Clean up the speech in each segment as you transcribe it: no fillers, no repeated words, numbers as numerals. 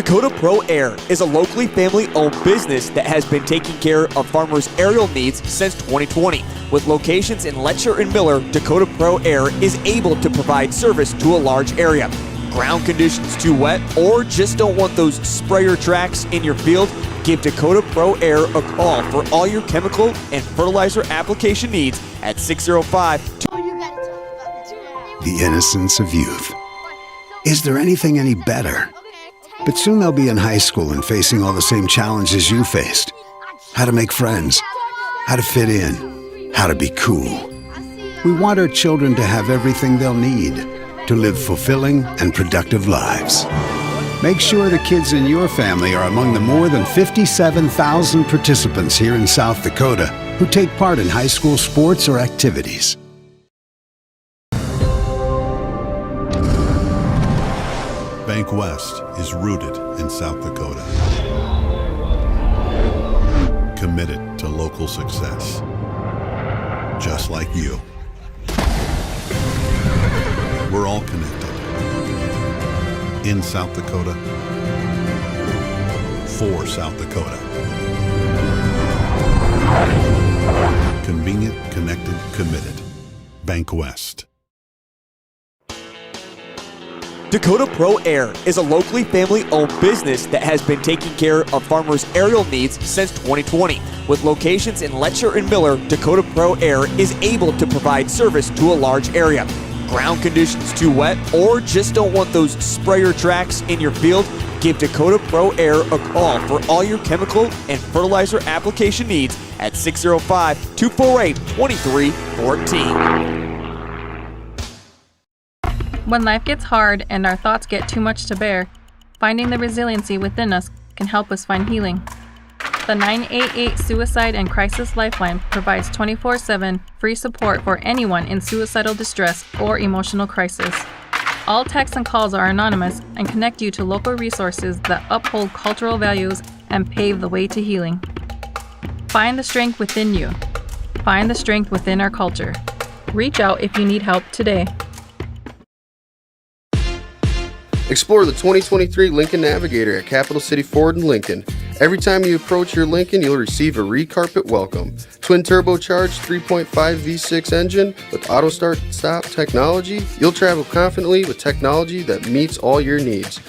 Dakota Pro Air is a locally family-owned business that has been taking care of farmers' aerial needs since 2020. With locations in Letcher and Miller, Dakota Pro Air is able to provide service to a large area. Ground conditions too wet or just don't want those sprayer tracks in your field? Give Dakota Pro Air a call for all your chemical and fertilizer application needs at 605. The innocence of youth. Is there anything any better? But soon they'll be in high school and facing all the same challenges you faced. How to make friends, how to fit in, how to be cool. We want our children to have everything they'll need to live fulfilling and productive lives. Make sure the kids in your family are among the more than 57,000 participants here in South Dakota who take part in high school sports or activities. Bank West is rooted in South Dakota. Committed to local success. Just like you. We're all connected. In South Dakota. For South Dakota. Convenient, connected, committed. Bank West. Dakota Pro Air is a locally family-owned business that has been taking care of farmers' aerial needs since 2020. With locations in Letcher and Miller, Dakota Pro Air is able to provide service to a large area. Ground conditions too wet or just don't want those sprayer tracks in your field? Give Dakota Pro Air a call for all your chemical and fertilizer application needs at 605-248-2314. When life gets hard and our thoughts get too much to bear, finding the resiliency within us can help us find healing. The 988 Suicide and Crisis Lifeline provides 24/7 free support for anyone in suicidal distress or emotional crisis. All texts and calls are anonymous and connect you to local resources that uphold cultural values and pave the way to healing. Find the strength within you. Find the strength within our culture. Reach out if you need help today. Explore the 2023 Lincoln Navigator at Capital City Ford in Lincoln. Every time you approach your Lincoln, you'll receive a re-carpet welcome. Twin turbocharged 3.5 V6 engine with auto start stop technology. You'll travel confidently with technology that meets all your needs.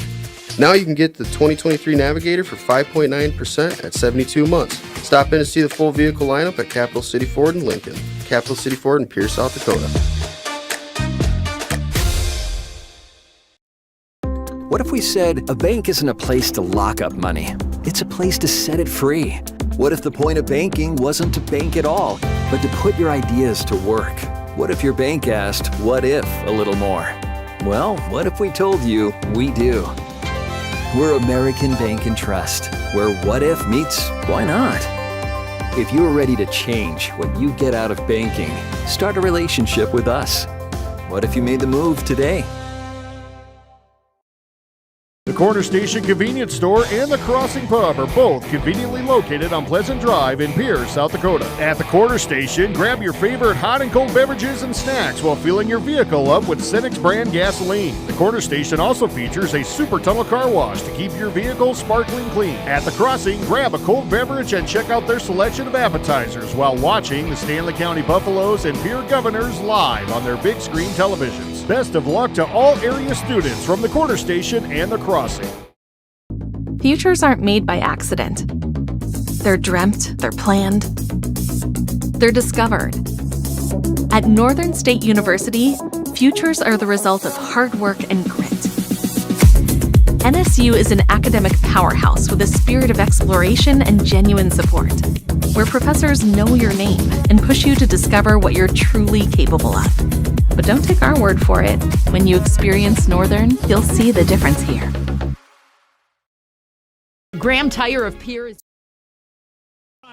Now you can get the 2023 Navigator for 5.9% at 72 months. Stop in to see the full vehicle lineup at Capital City Ford in Lincoln. Capital City Ford in Pierce, South Dakota. What if we said a bank isn't a place to lock up money? It's a place to set it free. What if the point of banking wasn't to bank at all, but to put your ideas to work? What if your bank asked, what if, a little more? Well, what if we told you we do? We're American Bank and Trust, where what if meets why not? If you're ready to change what you get out of banking, start a relationship with us. What if you made the move today? The Corner Station Convenience Store and the Crossing Pub are both conveniently located on Pleasant Drive in Pierce, South Dakota. At the Corner Station, grab your favorite hot and cold beverages and snacks while filling your vehicle up with Cenex brand gasoline. The Corner Station also features a super tunnel car wash to keep your vehicle sparkling clean. At the Crossing, grab a cold beverage and check out their selection of appetizers while watching the Stanley County Buffaloes and Pierre Governors live on their big screen televisions. Best of luck to all area students from the Corner Station and the Crossing. Futures aren't made by accident. They're dreamt, they're planned, they're discovered. At Northern State University, futures are the result of hard work and grit. NSU is an academic powerhouse with a spirit of exploration and genuine support, where professors know your name and push you to discover what you're truly capable of. But don't take our word for it. When you experience Northern, you'll see the difference here. Graham Tire of Pierce.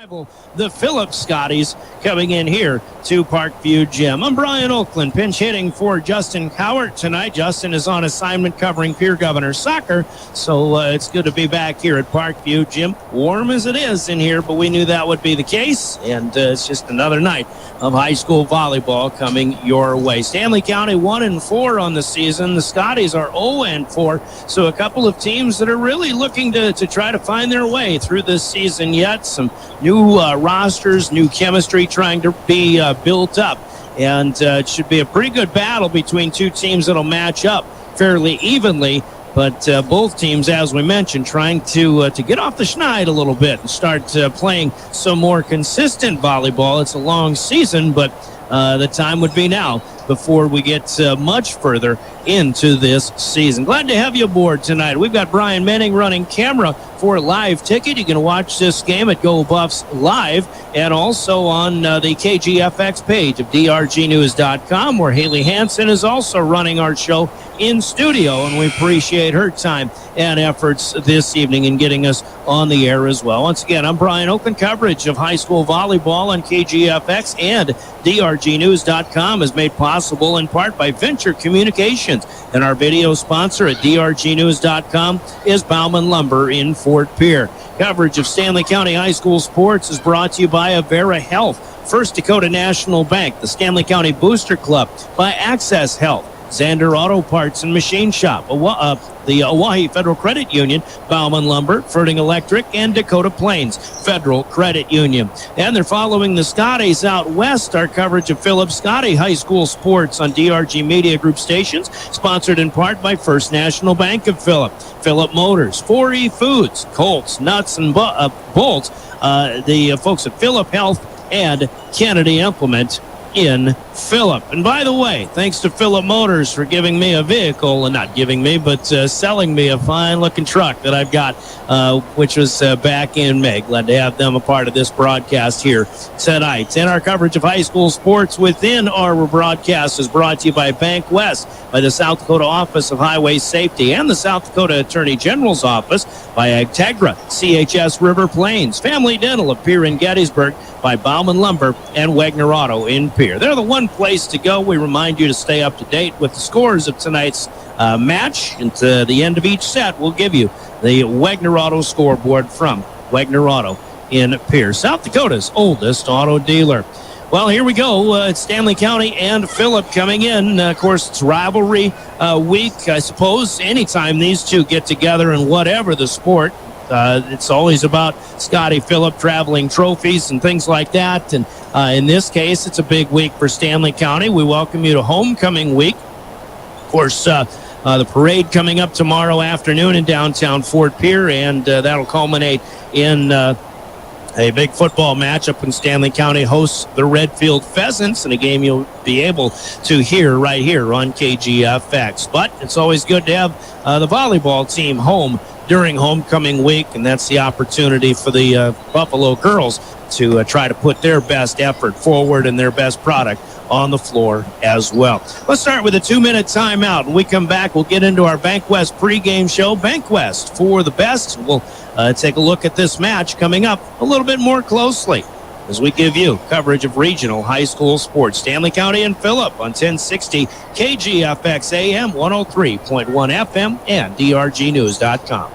rival, the Phillips Scotties, coming in here to Parkview Gym. I'm Brian Oakland, pinch hitting for Justin Cowart tonight. Justin is on assignment covering Peer Governor Soccer, so it's good to be back here at Parkview Gym. Warm as it is in here, but we knew that would be the case, and it's just another night of high school volleyball coming your way. Stanley County 1-4 on the season. The Scotties are 0-4, so a couple of teams that are really looking to try to find their way through this season yet. Some new rosters, new chemistry trying to be built up, and it should be a pretty good battle between two teams that'll match up fairly evenly. But both teams, as we mentioned, trying to get off the schneid a little bit and start playing some more consistent volleyball. It's a long season, but the time would be now before we get much further into this season. Glad to have you aboard tonight. We've got Brian Menning running camera for Live Ticket. You can watch this game at Go Buffs Live and also on the KGFX page of drgnews.com, where Haley Hansen is also running our show in studio, and we appreciate her time and efforts this evening in getting us on the air as well. Once again, I'm Brian Oakland. Coverage of high school volleyball on KGFX and drgnews.com is made possible in part by Venture Communications, and our video sponsor at drgnews.com is Bauman Lumber in Fort Pierre. Coverage of Stanley County High School sports is brought to you by Avera Health, First Dakota National Bank, the Stanley County Booster Club, by Access Health, Zander Auto Parts and Machine Shop, the Oahe Federal Credit Union, Bauman Lumber, Ferding Electric, and Dakota Plains Federal Credit Union. And they're following the Scotties out west. Our coverage of Phillips Scotty High School sports on DRG Media Group stations, sponsored in part by First National Bank of Phillip, Phillip Motors, 4E Foods, Colts, Nuts, and Bolts, the folks at Phillip Health, and Kennedy Implement in Phillip. And by the way, thanks to Phillip Motors for giving me a vehicle, and not giving me, but selling me a fine looking truck that I've got, which was back in May. Glad to have them a part of this broadcast here tonight. And our coverage of high school sports within our broadcast is brought to you by Bank West, by the South Dakota Office of Highway Safety, and the South Dakota Attorney General's Office, by Agtegra, CHS River Plains, Family Dental of Pierre in Gettysburg, by Bauman Lumber, and Wagner Auto in Pierre. They're the one place to go. We remind you to stay up to date with the scores of tonight's match. And to the end of each set, we'll give you the Wagner Auto scoreboard from Wagner Auto in Pierre, South Dakota's oldest auto dealer. Well, here we go. It's Stanley County and Phillip coming in. Of course, it's rivalry week, I suppose. Anytime these two get together in whatever the sport, it's always about Scotty Phillip traveling trophies and things like that. And in this case, it's a big week for Stanley County. We welcome you to homecoming week. Of course, the parade coming up tomorrow afternoon in downtown Fort Pierre, and that'll culminate in a big football matchup when Stanley County hosts the Redfield Pheasants, in a game you'll be able to hear right here on KGFX. But it's always good to have the volleyball team home during homecoming week, and that's the opportunity for the Buffalo girls to try to put their best effort forward and their best product on the floor as well. Let's start with a 2-minute timeout. When we come back, we'll get into our Bank West pregame show. Bank West for the best. We'll take a look at this match coming up a little bit more closely as we give you coverage of regional high school sports. Stanley County and Phillip on 1060 KGFX AM, 103.1 FM, and drgnews.com.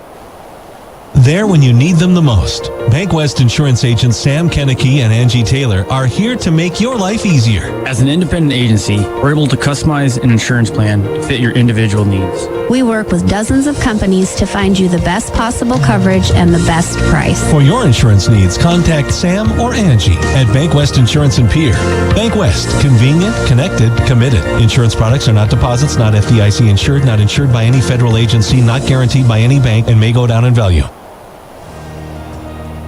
There when you need them the most. Bank West Insurance agents Sam Kenneke and Angie Taylor are here to make your life easier. As an independent agency, we're able to customize an insurance plan to fit your individual needs. We work with dozens of companies to find you the best possible coverage and the best price. For your insurance needs, contact Sam or Angie at Bank West Insurance in Pierre. Bank West, convenient, connected, committed. Insurance products are not deposits, not FDIC insured, not insured by any federal agency, not guaranteed by any bank, and may go down in value.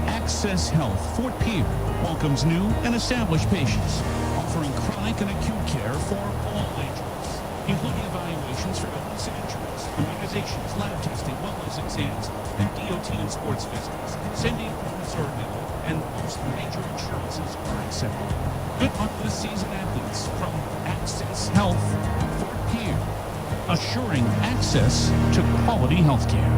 Access Health Fort Pierre welcomes new and established patients, offering chronic and acute care for all ages, including evaluations for illness and injuries, immunizations, lab testing, wellness exams, and DOT and sports visits. Sending reserve medical and most major insurances are accepted. Good luck this season, athletes, from Access Health Fort Pierre, assuring access to quality health care.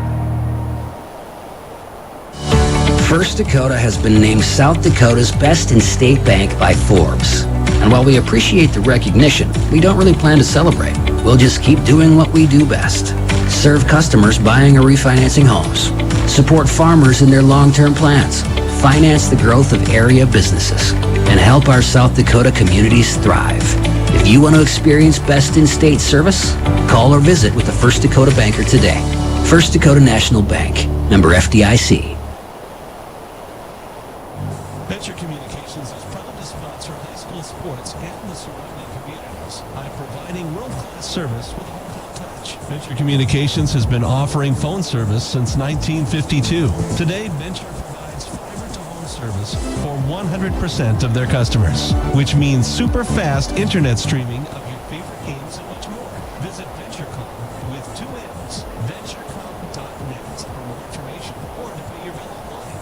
First Dakota has been named South Dakota's best in-state bank by Forbes. And while we appreciate the recognition, we don't really plan to celebrate. We'll just keep doing what we do best. Serve customers buying or refinancing homes. Support farmers in their long-term plans. Finance the growth of area businesses. And help our South Dakota communities thrive. If you want to experience best in-state service, call or visit with a First Dakota banker today. First Dakota National Bank. Member FDIC. Venture Communications is proud to sponsor high school sports and the surrounding communities by providing world-class service with on-call touch. Venture Communications has been offering phone service since 1952. Today, Venture provides fiber-to-home service for 100% of their customers, which means super fast internet streaming of your favorite games and much more. Visit VentureCom with 2 N's, venturecom.net for more information or to pay your bill online.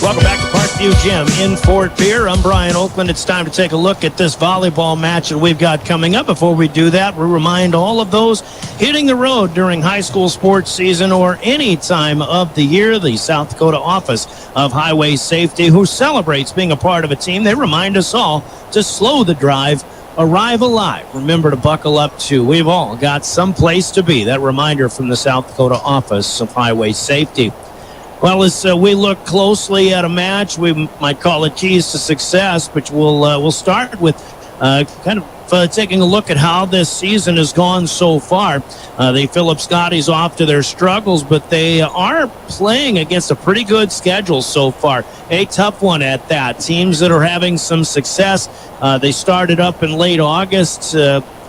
Welcome back to Parkview Gym in Fort Pierre. I'm Brian Oakland. It's time to take a look at this volleyball match that we've got coming up. Before we do that, we remind all of those hitting the road during high school sports season or any time of the year, the South Dakota Office of Highway Safety, who celebrates being a part of a team, they remind us all to slow the drive, arrive alive. Remember to buckle up too. We've all got some place to be. That reminder from the South Dakota Office of Highway Safety. Well, as we look closely at a match, we might call it keys to success, but we'll start with taking a look at how this season has gone so far. The Philip Scotties off to their struggles, but they are playing against a pretty good schedule so far. A tough one at that. Teams that are having some success. They started up in late August,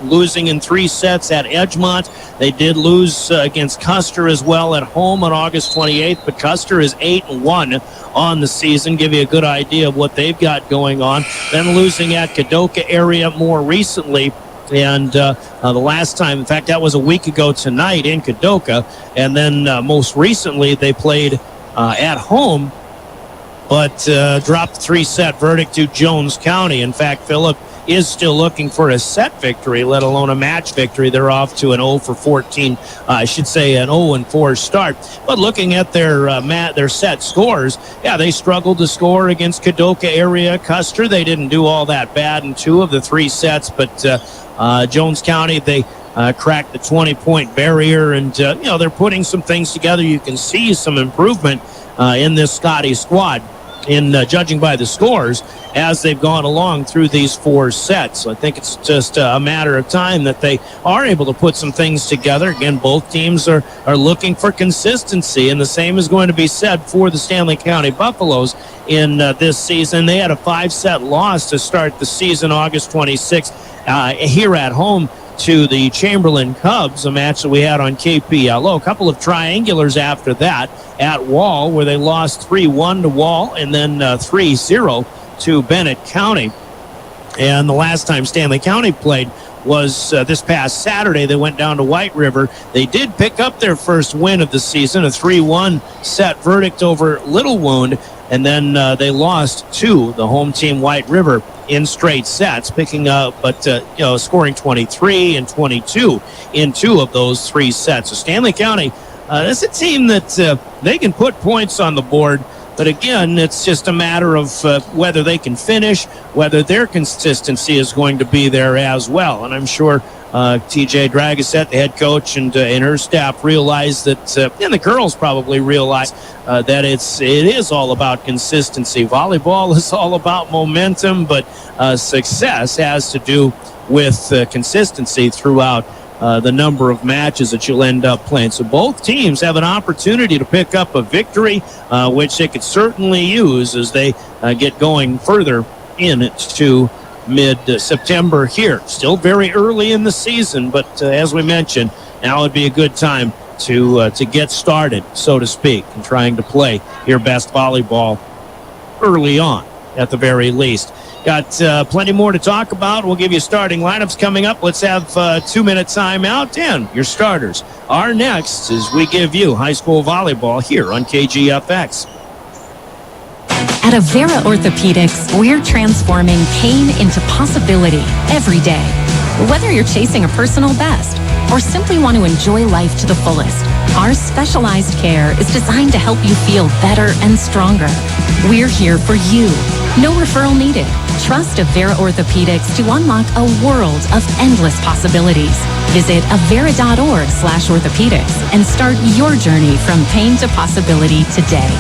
losing in 3 sets at Edgemont. They did lose against Custer as well at home on August 28th, but Custer is 8-1 on the season. Give you a good idea of what they've got going on. Then losing at Kadoka area more recently. And the last time, in fact, that was a week ago tonight in Kadoka. And then most recently they played at home, but dropped 3-set verdict to Jones County. In fact, Philip is still looking for a set victory, let alone a match victory. They're off to an 0-for-14, I should say an 0-4 start. But looking at their set scores, yeah, they struggled to score against Kadoka area. Custer, they didn't do all that bad in 2 of the 3 sets, but Jones County, they cracked the 20-point barrier, and they're putting some things together. You can see some improvement in this Scotty squad in judging by the scores as they've gone along through these 4 sets. So I think it's just a matter of time that they are able to put some things together. Again, both teams are looking for consistency, and the same is going to be said for the Stanley County Buffaloes in this season. They had a 5-set loss to start the season August 26th here at home to the Chamberlain Cubs, a match that we had on KPLO. A couple of triangulars after that at Wall, where they lost 3-1 to Wall and then 3-0 to Bennett County. And the last time Stanley County played was this past Saturday. They went down to White River. They did pick up their first win of the season, a 3-1 set verdict over Little Wound, and then they lost to the home team White River in straight sets, picking up, but scoring 23 and 22 in 2 of those 3 sets. So Stanley County, that's a team that they can put points on the board, but again, it's just a matter of whether they can finish, whether their consistency is going to be there as well. And I'm sure TJ Dragasette, the head coach, and her staff realize that, and the girls probably realize that it is all about consistency. Volleyball is all about momentum, but success has to do with consistency throughout the number of matches that you'll end up playing. So both teams have an opportunity to pick up a victory, which they could certainly use as they get going further into mid-September here. Still very early in the season, but as we mentioned, now would be a good time to get started, so to speak, and trying to play your best volleyball early on, at the very least. Got plenty more to talk about. We'll give you starting lineups coming up. Let's have a 2-minute timeout, and your starters are next as we give you high school volleyball here on KGFX. At Avera Orthopedics, we're transforming pain into possibility every day. Whether you're chasing a personal best or simply want to enjoy life to the fullest, our specialized care is designed to help you feel better and stronger. We're here for you. No referral needed. Trust Avera Orthopedics to unlock a world of endless possibilities. Visit avera.org/orthopedics and start your journey from pain to possibility today.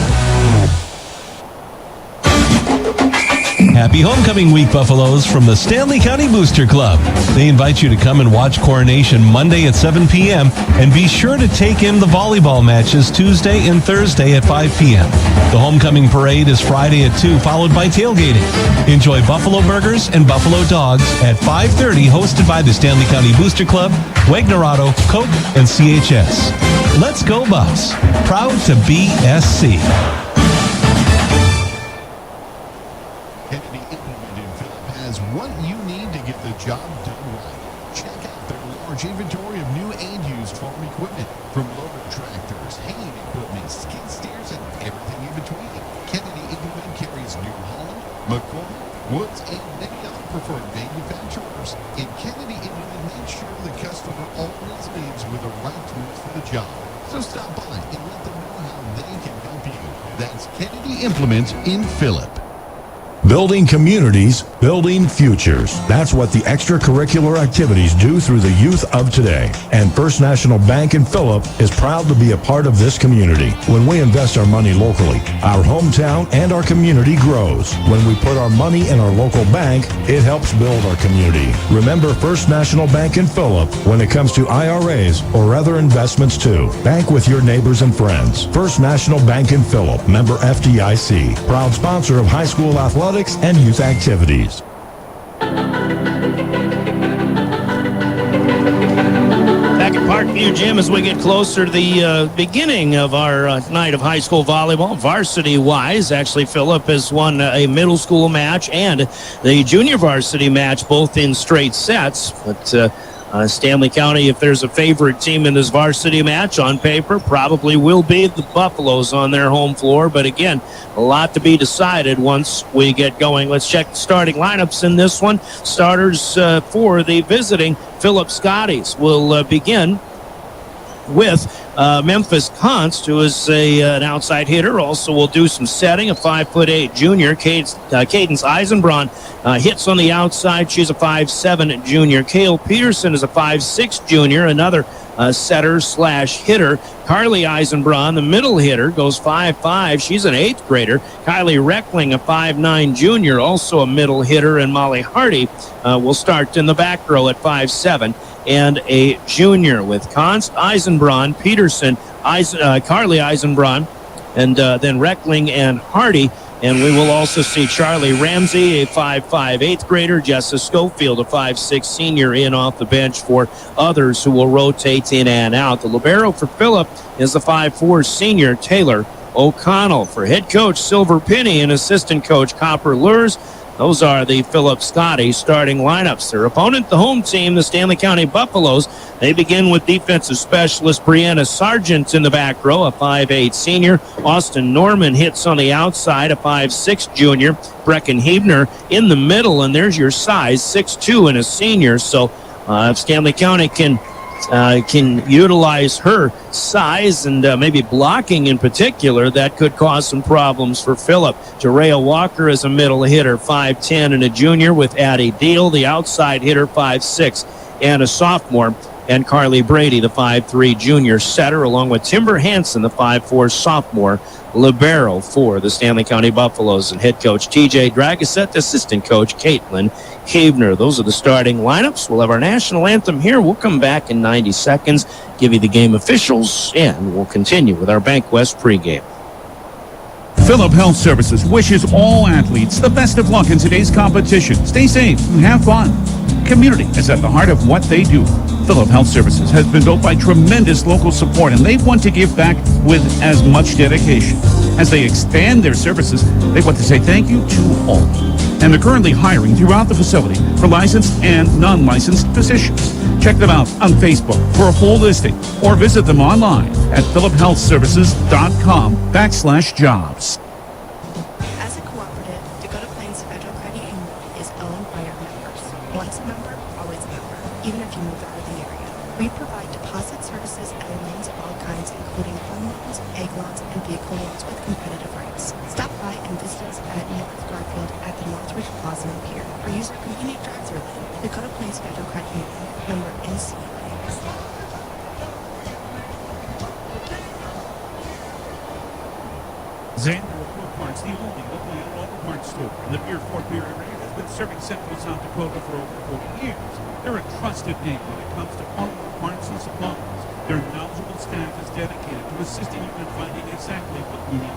Happy Homecoming Week, Buffaloes, from the Stanley County Booster Club. They invite you to come and watch Coronation Monday at 7 p.m. and be sure to take in the volleyball matches Tuesday and Thursday at 5 p.m. The Homecoming Parade is Friday at 2, followed by tailgating. Enjoy Buffalo Burgers and Buffalo Dogs at 5:30, hosted by the Stanley County Booster Club, Wagner Auto, Coke, and CHS. Let's go, Buffs. Proud to be SC. What you need to get the job done right. Check out their large inventory of new and used farm equipment, from loader tractors, haying equipment, skid steers, and everything in between. Kennedy Equipment carries New Holland, McCormick, Woods, and many other preferred manufacturers. And Kennedy Equipment makes sure the customer always leaves with the right tools for the job. So stop by and let them know how they can help you. That's Kennedy Implement in Phillip. Building communities, building futures. That's what the extracurricular activities do through the youth of today. And First National Bank in Phillip is proud to be a part of this community. When we invest our money locally, our hometown and our community grows. When we put our money in our local bank, it helps build our community. Remember First National Bank in Phillip when it comes to IRAs or other investments too. Bank with your neighbors and friends. First National Bank in Phillip, member FDIC. Proud sponsor of high school athletics and youth activities. Back at Parkview Gym as we get closer to the beginning of our night of high school volleyball. Varsity-wise, actually, Phillip has won a middle school match and the junior varsity match, both in straight sets. But Stanley County, if there's a favorite team in this varsity match on paper, probably will be the Buffaloes on their home floor. But again, a lot to be decided once we get going. Let's check the starting lineups in this one. Starters for the visiting Phillip Scotties will begin with Memphis Const, who is an outside hitter. Also will do some setting. A 5'8" junior. Cadence Eisenbraun hits on the outside. She's a 5'7" junior. Kale Peterson is a 5'6" junior. Another setter/hitter. Carly Eisenbraun, the middle hitter, goes 5'5". She's an 8th grader. Kylie Reckling, a 5'9" junior, also a middle hitter. And Molly Hardy will start in the back row at 5'7". And a junior with Const, Eisenbraun, Peterson, Carly Eisenbraun, and then Reckling and Hardy. And we will also see Charlie Ramsey, a 5'5", 8th grader, Jessa Schofield, a 5'6" senior, in off the bench for others who will rotate in and out. The libero for Phillip is the 5'4" senior, Taylor O'Connell. For head coach Silver Penny and assistant coach Copper Lures, those are the Phillip Scotties starting lineups. Their opponent, the home team, the Stanley County Buffaloes. They begin with defensive specialist Brianna Sargent in the back row, a 5'8" senior. Austin Norman hits on the outside, a 5'6" junior. Brecken Hebner in the middle, and there's your size, 6'2" and a senior. So if Stanley County can utilize her size and maybe blocking in particular, that could cause some problems for Phillip. Jerea Walker is a middle hitter, 5'10" and a junior, with Addie Deal, the outside hitter, 5'6" and a sophomore. And Carly Brady, the 5'3" junior setter, along with Timber Hansen, the 5'4" sophomore libero for the Stanley County Buffaloes. And head coach TJ Dragasset, assistant coach Caitlin Hebner. Those are the starting lineups. We'll have our national anthem here. We'll come back in 90 seconds, give you the game officials, and we'll continue with our Bank West pregame. Phillip Health Services wishes all athletes the best of luck in today's competition. Stay safe and have fun. Community is at the heart of what they do. Phillip Health Services has been built by tremendous local support, and they want to give back with as much dedication. As they expand their services, they want to say thank you to all. And they're currently hiring throughout the facility for licensed and non-licensed physicians. Check them out on Facebook for a full listing, or visit them online at philliphealthservices.com/jobs. As a cooperative, Dakota Plains Federal Credit Union is owned by our members. Once a member, always a member, even if you move out of the area. We provide deposit services and loans of all kinds, including home loans, egg loans, and vehicle loans with competitive rates. Stop by and visit us at North Garfield at the Northridge Plaza and Pier, or use our convenient drive-thru lane. Dakota Plains Federal Credit Union, member NC. Xander Auto Parts, the only locally owned auto parts store in the Pier 4 Pier area, has been serving Central South Dakota for over 40 years. They're a trusted name when it comes to auto parts and supplies. Their knowledgeable staff is dedicated to assisting you in finding exactly what you need.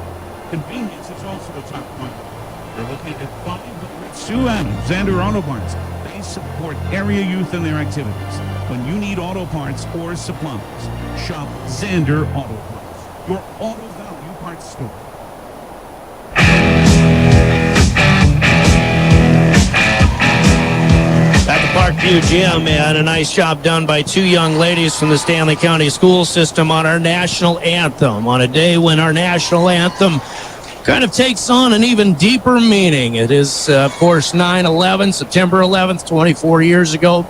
Convenience is also a top priority. They're located at 500 Sioux Avenue, Xander Auto Parts. They support area youth in their activities. When you need auto parts or supplies, shop Xander Auto Parts, your auto value parts store. At the Parkview Gym, and a nice job done by two young ladies from the Stanley County school system on our national anthem, on a day when our national anthem kind of takes on an even deeper meaning. It is, of course, 9/11, September 11th, 24 years ago.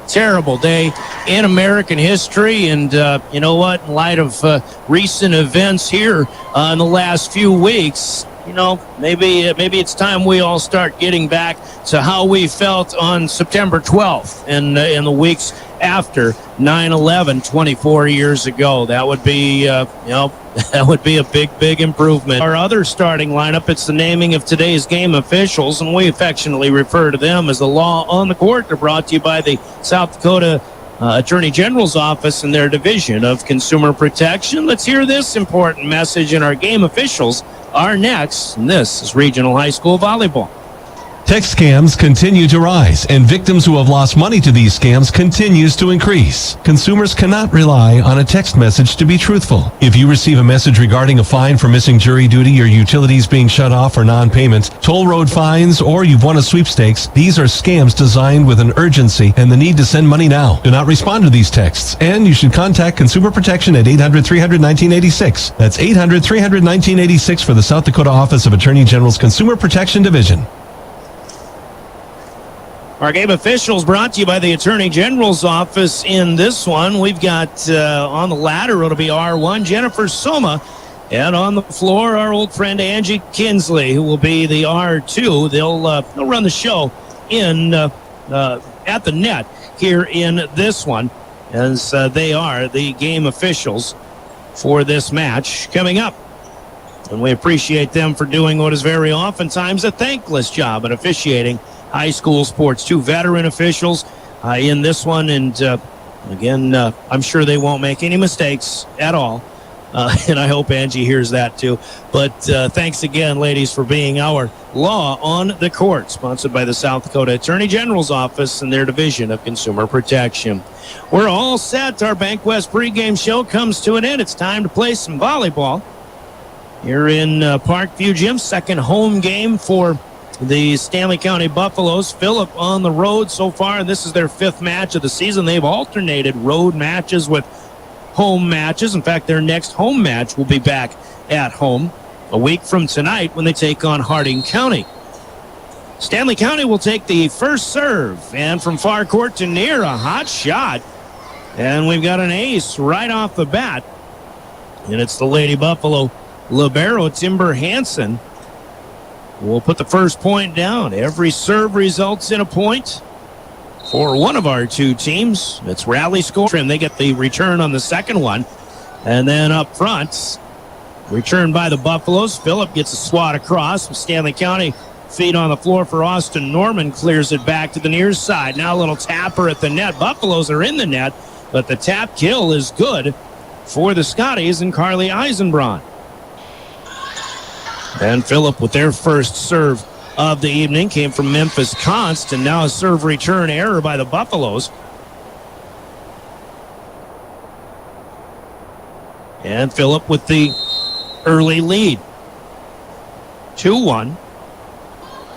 Terrible day in American history, and you know what? In light of recent events here in the last few weeks, you know, maybe it's time we all start getting back to how we felt on September 12th and in the weeks after 9/11, 24 years ago. That would be, that would be a big improvement. Our other starting lineup, it's the naming of today's game officials, and we affectionately refer to them as the Law on the Court. They're brought to you by the South Dakota Attorney General's Office and their Division of Consumer Protection. Let's hear this important message, and our game officials are next, and this is Regional High School Volleyball. Text scams continue to rise, and victims who have lost money to these scams continues to increase. Consumers cannot rely on a text message to be truthful. If you receive a message regarding a fine for missing jury duty, your utilities being shut off for non-payment, toll road fines, or you've won a sweepstakes, these are scams designed with an urgency and the need to send money now. Do not respond to these texts, and you should contact Consumer Protection at 800-300-1986. That's 800-300-1986 for the South Dakota Office of Attorney General's Consumer Protection Division. Our game officials brought to you by the Attorney General's Office. In this one, we've got on the ladder, it'll be R1, Jennifer Soma. And on the floor, our old friend Angie Kinsley, who will be the R2. They'll run the show in at the net here in this one, as they are the game officials for this match coming up. And we appreciate them for doing what is very oftentimes a thankless job at officiating high school sports. Two veteran officials in this one, and again, I'm sure they won't make any mistakes at all, and I hope Angie hears that too. But thanks again, ladies, for being our Law on the Court, sponsored by the South Dakota Attorney General's Office and their Division of Consumer Protection. We're all set. Our BankWest pregame show comes to an end. It's time to play some volleyball here in Parkview Gym. Second home game for the Stanley County Buffaloes. Phillip on the road so far, and this is their fifth match of the season. They've alternated road matches with home matches. In fact, their next home match will be back at home a week from tonight when they take on Harding County. Stanley County will take the first serve, and from far court to near, a hot shot. And we've got an ace right off the bat, and it's the Lady Buffalo libero, Timber Hansen. We'll put the first point down. Every serve results in a point for one of our two teams. It's rally score, and they get the return on the second one. And then up front, return by the Buffaloes. Phillip gets a swat across. Stanley County feet on the floor for Austin Norman. Clears it back to the near side. Now a little tapper at the net. Buffaloes are in the net, but the tap kill is good for the Scotties and Carly Eisenbraun. And Phillip with their first serve of the evening came from Memphis Const, and now a serve return error by the Buffaloes. And Phillip with the early lead. 2-1.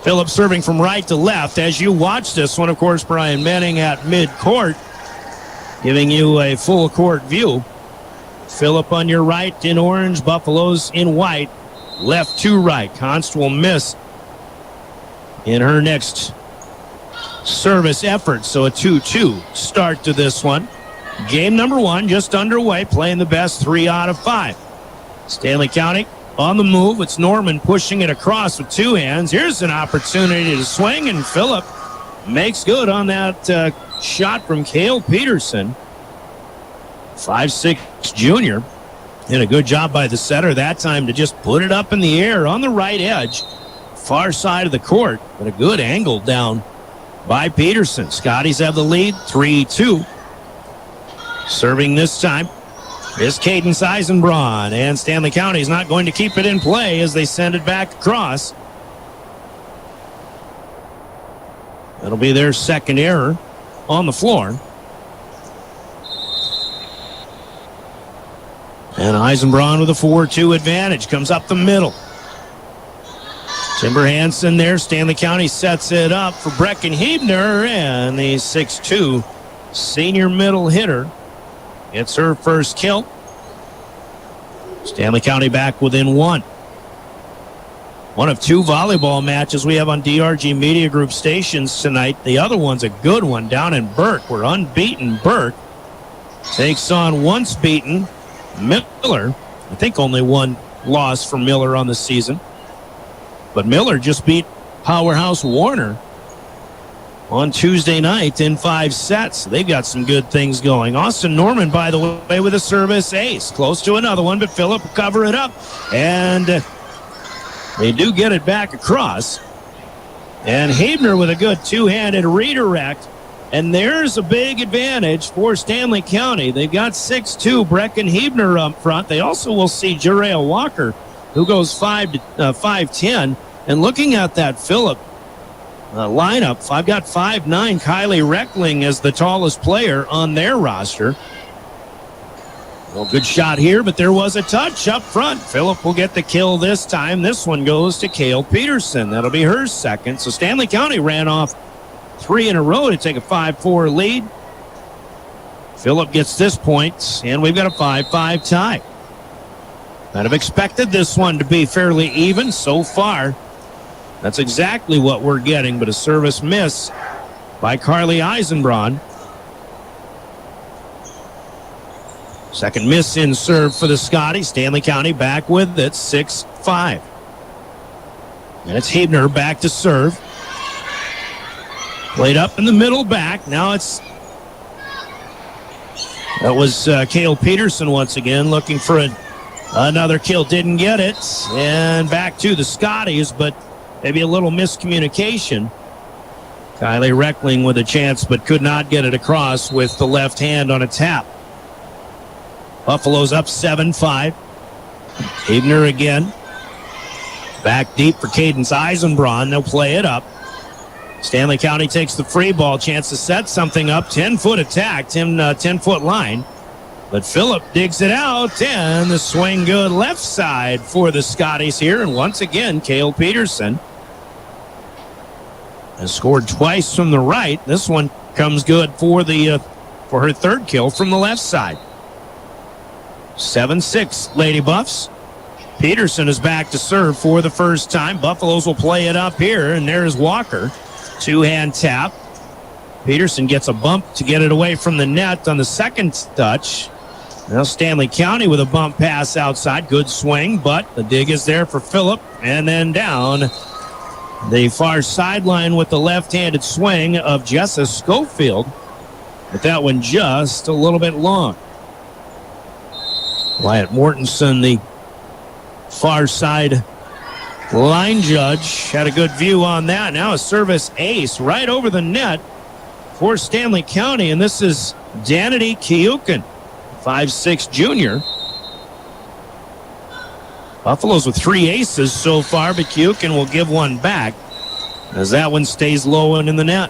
Phillip serving from right to left. As you watch this one, of course, Brian Menning at mid-court, giving you a full court view. Phillip on your right in orange, Buffaloes in white. Left to right. Const will miss in her next service effort. So a 2-2 start to this one. Game number 1 just underway, playing the best 3 out of 5. Stanley County on the move. It's Norman pushing it across with 2 hands. Here's an opportunity to swing, and Phillip makes good on that shot from Cale Peterson. 5'6" junior. Did a good job by the setter that time to just put it up in the air on the right edge, far side of the court, but a good angle down by Peterson. Scotties have the lead, 3-2. Serving this time is Cadence Eisenbraun, and Stanley County is not going to keep it in play as they send it back across. That'll be their second error on the floor. And Eisenbraun with a 4-2 advantage. Comes up the middle. Timber Hansen there. Stanley County sets it up for Brecken Hebner. And the 6'2 senior middle hitter gets her first kill. Stanley County back within 1. One of 2 volleyball matches we have on DRG Media Group stations tonight. The other one's a good one down in Burke, where unbeaten Burke takes on once beaten Miller. I think only 1 loss for Miller on the season. But Miller just beat powerhouse Warner on Tuesday night in 5 sets. They've got some good things going. Austin Norman, by the way, with a service ace. Close to another one, but Phillip will cover it up. And they do get it back across. And Hebner with a good 2-handed redirect. And there's a big advantage for Stanley County. They've got 6'2", Brecken Hebner up front. They also will see Jarrell Walker, who goes 5'10". And looking at that Phillip lineup, I've got 5'9", Kylie Reckling as the tallest player on their roster. Well, good shot here, but there was a touch up front. Phillip will get the kill this time. This one goes to Cale Peterson. That'll be her second. So Stanley County ran off 3 in a row to take a 5-4 lead. Phillip gets this point, and we've got a 5-5 tie. Kind of expected this one to be fairly even so far. That's exactly what we're getting, but a service miss by Carly Eisenbraun. Second miss in serve for the Scotties. Stanley County back with it, 6-5. And it's Hebner back to serve. Played up in the middle back. Now that was Cale Peterson once again looking for another kill. Didn't get it. And back to the Scotties, but maybe a little miscommunication. Kylie Reckling with a chance, but could not get it across with the left hand on a tap. Buffalo's up 7-5. Hebner again. Back deep for Cadence Eisenbraun. They'll play it up. Stanley County takes the free ball. Chance to set something up. 10-foot attack. 10-foot line. But Phillip digs it out. And the swing good left side for the Scotties here. And once again, Cale Peterson has scored twice from the right. This one comes good for her third kill from the left side. 7-6, Lady Buffs. Peterson is back to serve for the first time. Buffaloes will play it up here, and there's Walker. 2-hand tap. Peterson gets a bump to get it away from the net on the second touch. Now Stanley County with a bump pass outside. Good swing, but the dig is there for Phillip. And then down the far sideline with the left-handed swing of Jessa Schofield. But that one just a little bit long. Wyatt Mortensen, the far side line judge, had a good view on that. Now a service ace right over the net for Stanley County, and this is Danity Kiukin, 5'6" junior. Buffaloes with 3 aces so far, but Kiukin will give one back as that one stays low and in the net.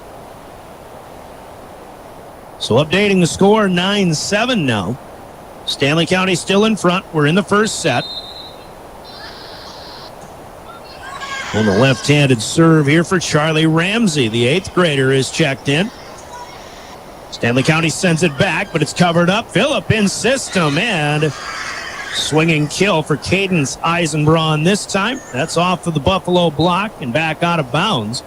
So updating the score, 9-7 now. Stanley County still in front. We're in the first set. And the left-handed serve here for Charlie Ramsey. The 8th grader is checked in. Stanley County sends it back, but it's covered up. Phillip in system, and swinging kill for Cadence Eisenbraun this time. That's off of the Buffalo block and back out of bounds.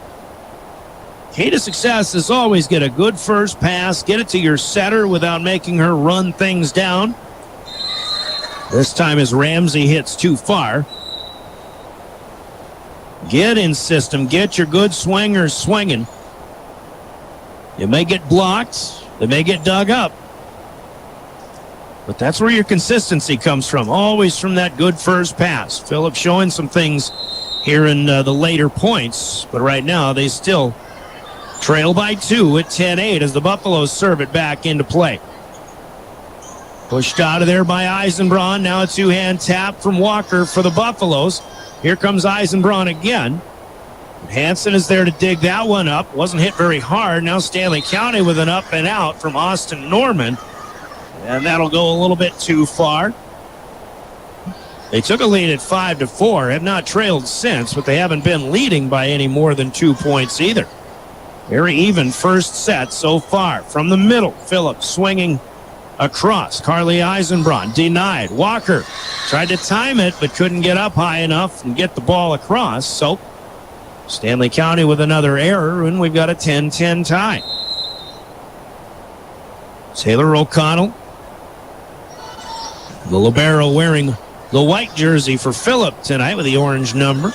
Key to success is always get a good first pass, get it to your setter without making her run things down. This time as Ramsey hits too far. Get in system. Get your good swingers swinging. You may get blocked. They may get dug up. But that's where your consistency comes from. Always from that good first pass. Phillips showing some things here in the later points. But right now they still trail by 2 at 10-8 as the Buffaloes serve it back into play. Pushed out of there by Eisenbraun. Now a two-hand tap from Walker for the Buffaloes. Here comes Eisenbraun again. Hansen is there to dig that one up. Wasn't hit very hard. Now Stanley County with an up and out from Austin Norman. And that'll go a little bit too far. They took a lead at 5-4. Have not trailed since, but they haven't been leading by any more than 2 points either. Very even first set so far. From the middle, Phillips swinging across. Carly Eisenbraun denied. Walker tried to time it, but couldn't get up high enough and get the ball across. So Stanley County with another error, and we've got a 10-10 tie. Taylor O'Connell, the libero, wearing the white jersey for Phillip tonight with the orange number.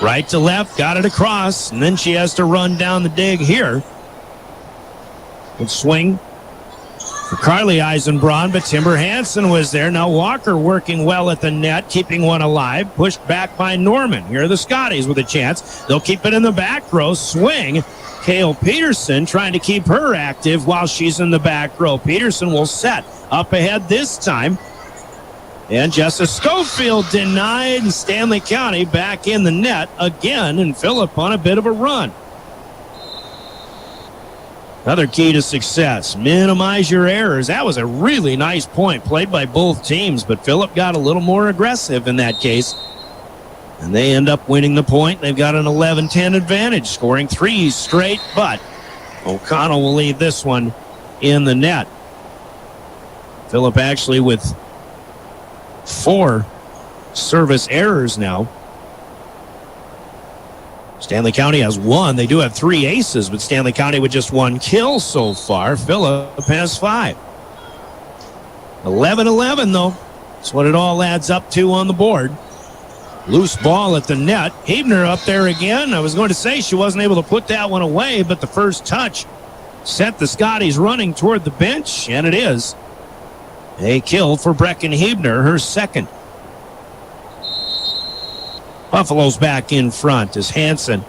Right to left, got it across, and then she has to run down the dig here. Good swing for Carly Eisenbraun, but Timber Hansen was there. Now Walker working well at the net, keeping one alive. Pushed back by Norman. Here are the Scotties with a chance. They'll keep it in the back row. Swing. Cale Peterson trying to keep her active while she's in the back row. Peterson will set up ahead this time. And Jessa Schofield denied, and Stanley County back in the net again, and Phillip on a bit of a run. Another key to success, minimize your errors. That was a really nice point played by both teams, but Phillip got a little more aggressive in that case. And they end up winning the point. They've got an 11-10 advantage, scoring 3 straight, but O'Connell will leave this one in the net. Phillip actually with 4 service errors now. Stanley County has 1. They do have 3 aces, but Stanley County with just 1 kill so far. Phillip has 5. 11-11, though. That's what it all adds up to on the board. Loose ball at the net. Hebner up there again. I was going to say she wasn't able to put that one away, but the first touch sent the Scotties running toward the bench, and it is a kill for Brecken Hebner, her second. Buffalo's back in front as Hansen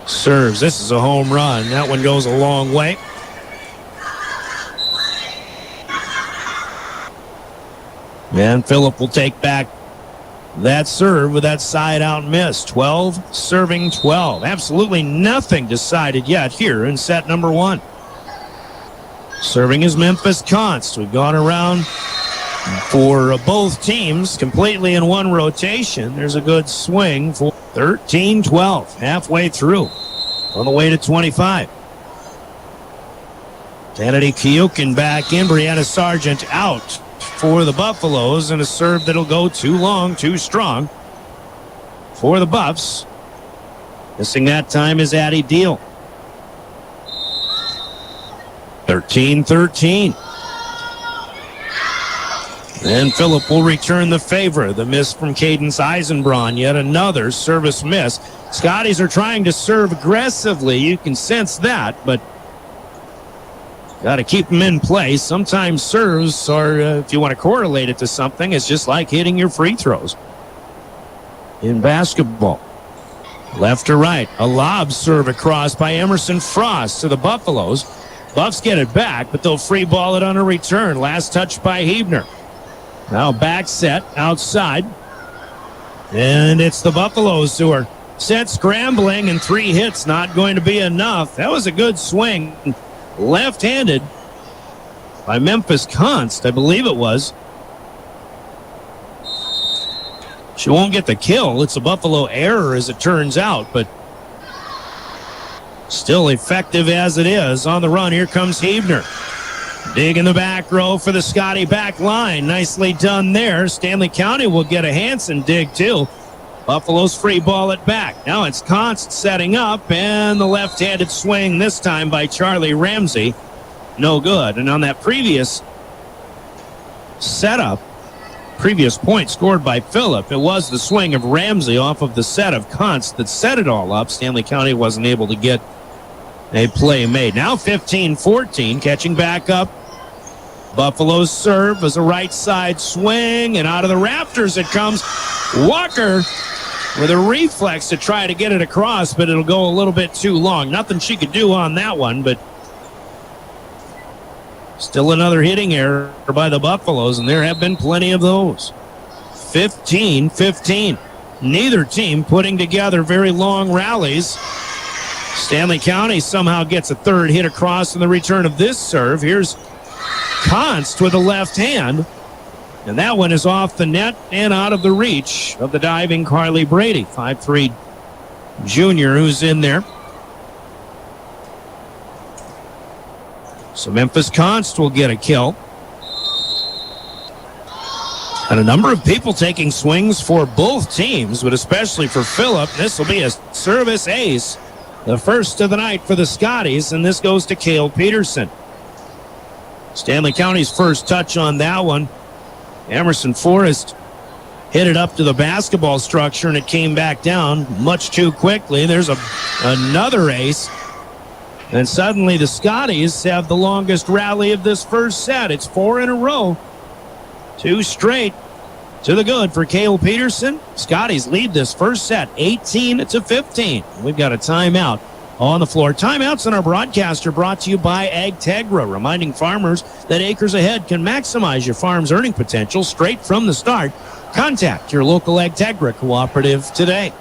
serves. This is a home run. That one goes a long way. And Phillip will take back that serve with that side out miss. 12 serving 12. Absolutely nothing decided yet here in set number 1. Serving is Memphis Const. We've gone around for both teams completely in one rotation. There's a good swing for 13-12. Halfway through. On the way to 25. Kennedy Kiyukin back in. Brianna Sargent out for the Buffaloes, and a serve that'll go too long, too strong for the Buffs. Missing that time is Addie Deal. 13-13. And Phillip will return the favor. The miss from Cadence Eisenbraun. Yet another service miss. Scotties are trying to serve aggressively. You can sense that, but got to keep them in place. Sometimes serves are, if you want to correlate it to something, it's just like hitting your free throws in basketball. Left to right. A lob serve across by Emerson Frost to the Buffaloes. Buffs get it back, but they'll free ball it on a return. Last touch by Hebner. Now back set outside. And it's the Buffaloes who are set scrambling, and 3 hits not going to be enough. That was a good swing. Left-handed by Memphis Const, I believe it was. She won't get the kill. It's a Buffalo error as it turns out, but still effective as it is. On the run, here comes Hebner. Dig in the back row for the Scotty back line. Nicely done there. Stanley County will get a Hansen dig too. Buffalo's free ball it back. Now it's Const setting up, and the left-handed swing this time by Charlie Ramsey. No good. And on that previous setup, previous point scored by Phillip, it was the swing of Ramsey off of the set of Const that set it all up. Stanley County wasn't able to get a play made. Now 15-14, catching back up. Buffalo's serve as a right side swing, and out of the rafters it comes. Walker with a reflex to try to get it across, but it'll go a little bit too long. Nothing she could do on that one, but still another hitting error by the Buffaloes, and there have been plenty of those. 15-15. Neither team putting together very long rallies. Stanley County somehow gets a third hit across in the return of this serve. Here's Const with a left hand, and that one is off the net and out of the reach of the diving Carly Brady, 5'3" junior who's in there. So Memphis Const will get a kill. And a number of people taking swings for both teams, but especially for Phillip. This will be a service ace, the first of the night for the Scotties, and this goes to Cale Peterson. Stanley County's first touch on that one. Emerson Forrest hit it up to the basketball structure, and it came back down much too quickly. There's another ace. And suddenly the Scotties have the longest rally of this first set. It's 4 in a row. 2 straight to the good for Cale Peterson. Scotties lead this first set 18-15. We've got a timeout on the floor. Timeouts on our broadcast are brought to you by AgTegra, reminding farmers that acres ahead can maximize your farm's earning potential straight from the start. Contact your local AgTegra cooperative today.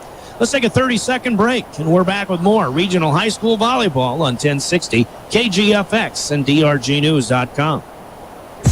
Let's take a 30-second break, and we're back with more regional high school volleyball on 1060 KGFX and DRGnews.com.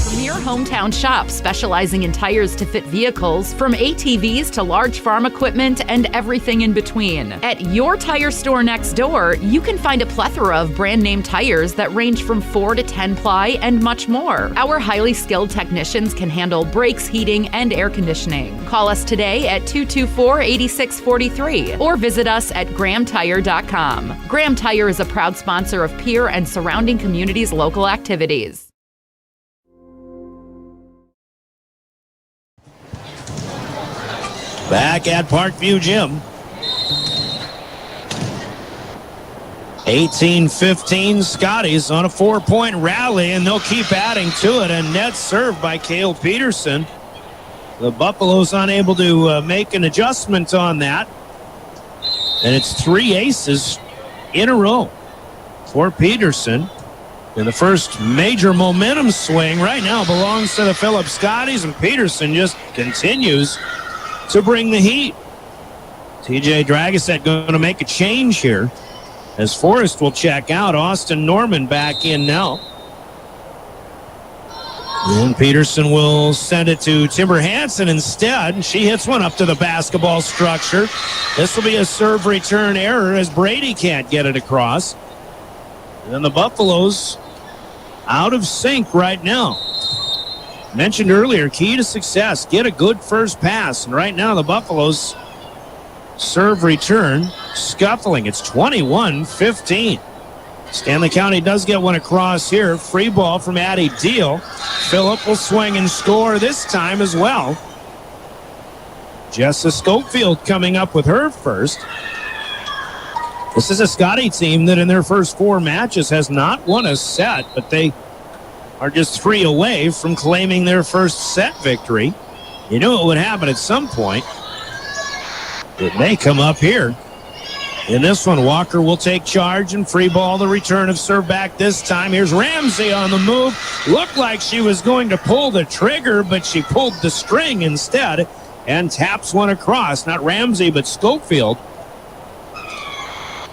Premier hometown shop specializing in tires to fit vehicles, from ATVs to large farm equipment and everything in between. At your tire store next door, you can find a plethora of brand name tires that range from 4 to 10 ply and much more. Our highly skilled technicians can handle brakes, heating, and air conditioning. Call us today at 224-8643 or visit us at GrahamTire.com. Graham Tire is a proud sponsor of Pierre and surrounding communities' local activities. Back at Parkview Gym. 18-15 Scotties on a 4-point rally, and they'll keep adding to it. A net serve by Cale Peterson. The Buffaloes unable to make an adjustment on that. And it's 3 aces in a row for Peterson. And the first major momentum swing right now belongs to the Phillip Scotties, and Peterson just continues to bring the heat. TJ Dragoset going to make a change here as Forrest will check out. Austin Norman back in now. And Peterson will send it to Timber Hansen instead. She hits one up to the basketball structure. This will be a serve return error as Brady can't get it across. And the Buffaloes out of sync right now. Mentioned earlier, key to success, get a good first pass. And right now the Buffaloes serve return scuffling. It's 21-15. Stanley County does get one across here. Free ball from Addie Deal. Phillip will swing and score this time as well. Jessa Schofield coming up with her first. This is a Scotty team that in their first 4 matches has not won a set, but they are just 3 away from claiming their first set victory. You knew it would happen at some point. It may come up here. In this one, Walker will take charge and free ball the return of serve back this time. Here's Ramsey on the move. Looked like she was going to pull the trigger, but she pulled the string instead and taps one across. Not Ramsey, but Schofield.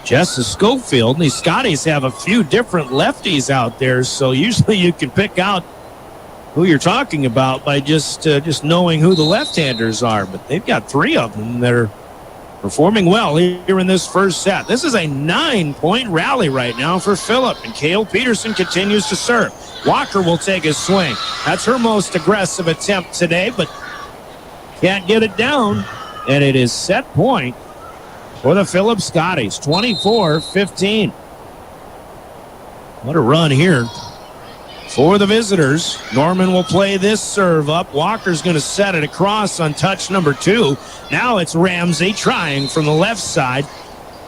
Jessa Schofield. And these Scotties have a few different lefties out there, so usually you can pick out who you're talking about by just knowing who the left-handers are. But they've got 3 of them that are performing well here in this first set. This is a 9-point rally right now for Phillip, and Cale Peterson continues to serve. Walker will take a swing. That's her most aggressive attempt today, but can't get it down. And it is set point for the Phillips Scotties, 24-15. What a run here for the visitors. Norman will play this serve up. Walker's going to set it across on touch number 2. Now it's Ramsey trying from the left side,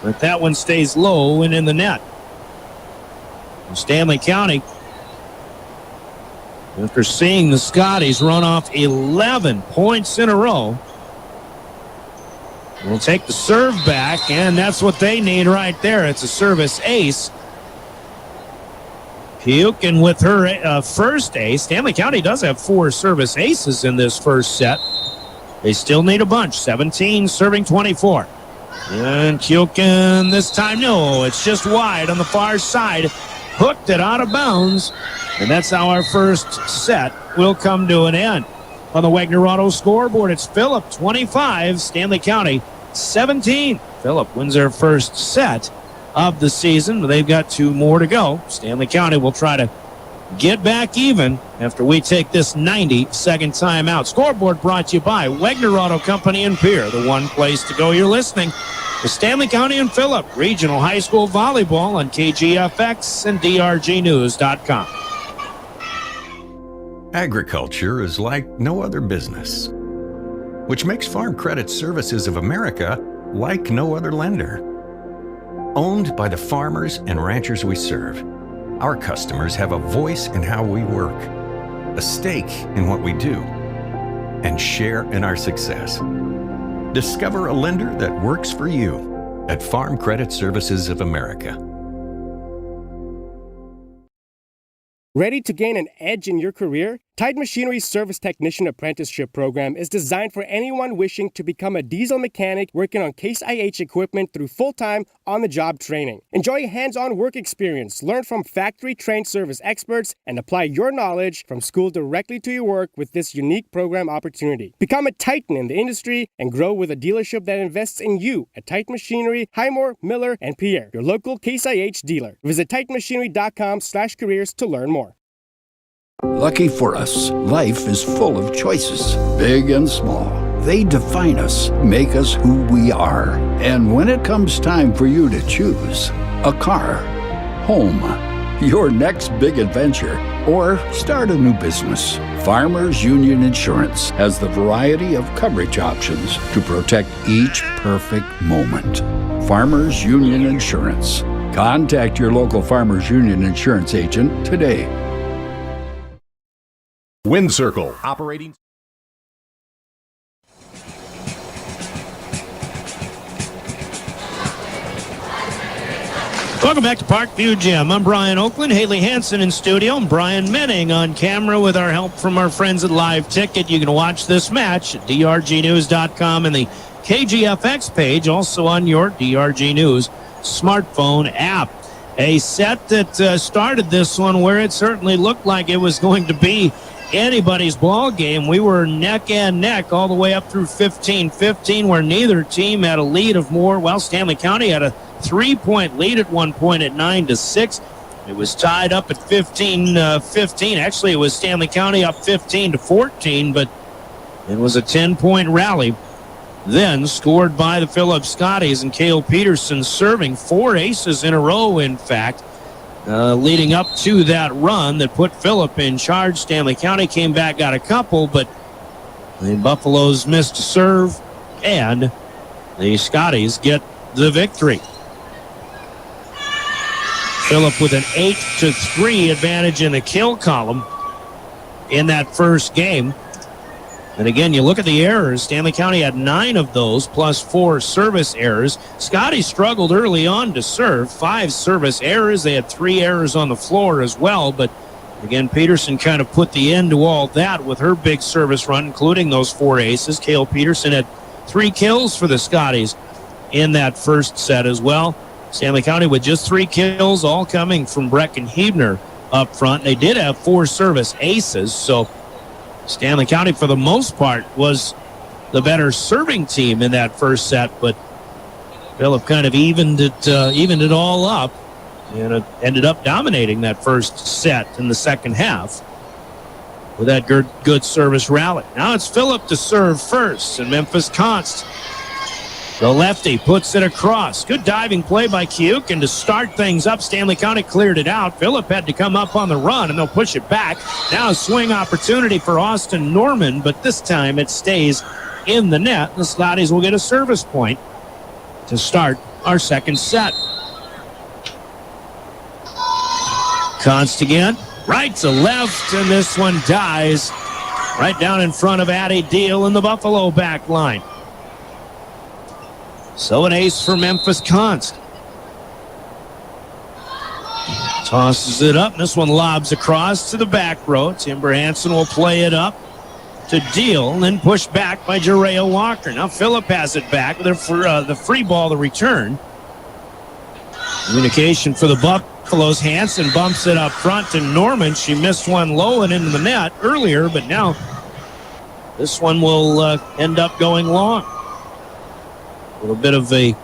but that one stays low and in the net. Stanley County, after seeing the Scotties run off 11 points in a row, will take the serve back, and that's what they need right there. It's a service ace. Pukin with her first ace. Stanley County does have 4 service aces in this first set. They still need a bunch. 17 serving 24. And Pukin this time, no, it's just wide on the far side. Hooked it out of bounds. And that's how our first set will come to an end. On the Wagner Auto scoreboard, it's Phillip 25, Stanley County 17. Phillip wins their first set of the season. They've got 2 more to go. Stanley County will try to get back even after we take this 90-second timeout. Scoreboard brought to you by Wagner Auto Company in Pierre, the one place to go. You're listening to Stanley County and Phillip Regional High School Volleyball on KGFX and DRGnews.com. Agriculture is like no other business, which makes Farm Credit Services of America like no other lender. Owned by the farmers and ranchers we serve, our customers have a voice in how we work, a stake in what we do, and share in our success. Discover a lender that works for you at Farm Credit Services of America. Ready to gain an edge in your career? Tide Machinery's Service Technician Apprenticeship Program is designed for anyone wishing to become a diesel mechanic working on Case IH equipment through full-time, on-the-job training. Enjoy hands-on work experience, learn from factory-trained service experts, and apply your knowledge from school directly to your work with this unique program opportunity. Become a titan in the industry and grow with a dealership that invests in you at Tide Machinery, Highmore, Miller, and Pierre, your local Case IH dealer. Visit TitanMachinery.com/careers to learn more. Lucky for us, life is full of choices, big and small. They define us, make us who we are. And when it comes time for you to choose, a car, home, your next big adventure, or start a new business, Farmers Union Insurance has the variety of coverage options to protect each perfect moment. Farmers Union Insurance. Contact your local Farmers Union Insurance agent today. Wind Circle, operating. Welcome back to Parkview Gym. I'm Brian Oakland, Haley Hansen in studio, and Brian Menning on camera with our help from our friends at Live Ticket. You can watch this match at drgnews.com and the KGFX page, also on your DRG News smartphone app. A set that started this one where it certainly looked like it was going to be anybody's ball game. We were neck and neck all the way up through 15-15, where neither team had a lead of more. Well, Stanley County had a 3-point lead at one point at 9-6. It was tied up at 15-15. Actually, it was Stanley County up 15-14, but it was a 10-point rally. Then scored by the Phillips Scotties, and Cale Peterson serving 4 aces in a row, in fact. Leading up to that run that put Phillip in charge. Stanley County came back, got a couple, but the Buffaloes missed a serve, and the Scotties get the victory. Phillip with an 8-3 advantage in the kill column in that first game. And again, you look at the errors. Stanley County had 9 of those, plus 4 service errors. Scotty struggled early on to serve. 5 service errors. They had 3 errors on the floor as well. But again, Peterson kind of put the end to all that with her big service run, including those 4 aces. Cale Peterson had 3 kills for the Scotties in that first set as well. Stanley County with just 3 kills, all coming from Brecken Hebner up front. They did have 4 service aces, so Stanley County, for the most part, was the better serving team in that first set, but Phillip kind of evened it all up, and it ended up dominating that first set in the second half. with that good service rally. Now it's Phillip to serve first, and Memphis Const. The lefty puts it across. Good diving play by Kyuk, and to start things up, Stanley County cleared it out. Phillip had to come up on the run, and they'll push it back. Now a swing opportunity for Austin Norman, but this time it stays in the net. The Scotties will get a service point to start our second set. Const again, right to left, and this one dies right down in front of Addie Deal in the Buffalo back line. So an ace for Memphis Const. Tosses it up. This one lobs across to the back row. Timber Hansen will play it up to Deal, and then pushed back by Jerea Walker. Now Phillip has it back with the free ball to return. Communication for the Buffaloes. Hansen bumps it up front to Norman. She missed one low and into the net earlier, but now this one will end up going long. A little bit of a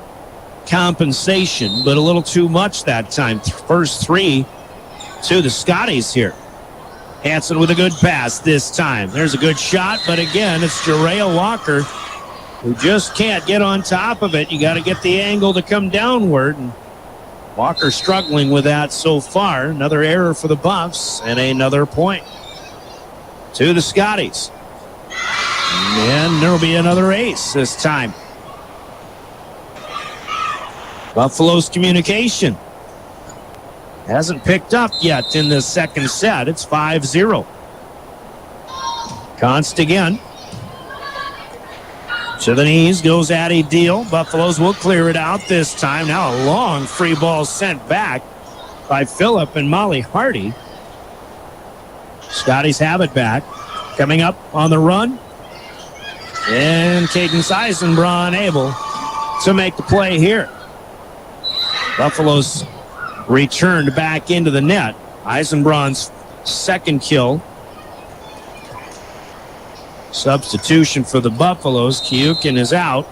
compensation, but a little too much that time. First three to the Scotties here. Hansen with a good pass this time. There's a good shot, but again, it's Jerea Walker who just can't get on top of it. You got to get the angle to come downward, and Walker struggling with that so far. Another error for the Buffs, and another point to the Scotties. And there'll be another ace this time. Buffalo's communication hasn't picked up yet in the second set. It's 5-0. Const again. To the knees goes Addie Deal. Buffaloes will clear it out this time. Now a long free ball sent back by Phillip and Molly Hardy. Scotties have it back. Coming up on the run. And Cadence Eisenbraun able to make the play here. Buffaloes returned back into the net. Eisenbraun's second kill. Substitution for the Buffaloes. Kyukin is out.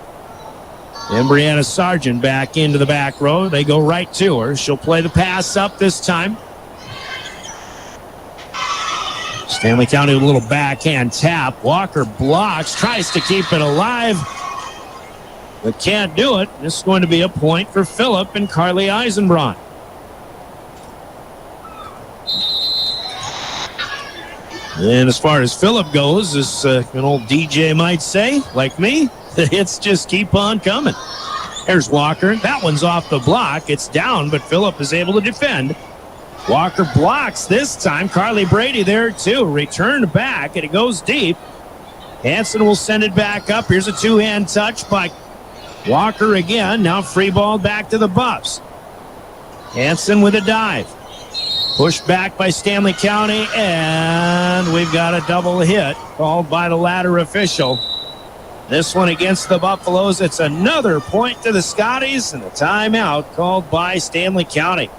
And Brianna Sargent back into the back row. They go right to her. She'll play the pass up this time. Stanley County with a little backhand tap. Walker blocks, tries to keep it alive, but can't do it. This is going to be a point for Phillip and Carly Eisenbraun. And as far as Phillip goes, as an old DJ might say, like me, the hits just keep on coming. There's Walker. That one's off the block. It's down, but Phillip is able to defend. Walker blocks this time. Carly Brady there too. Returned back, and it goes deep. Hansen will send it back up. Here's a two-hand touch by Walker again. Now free ball back to the Buffs. Hansen with a dive. Pushed back by Stanley County, and we've got a double hit called by the ladder official. This one against the Buffaloes. It's another point to the Scotties, and a timeout called by Stanley County.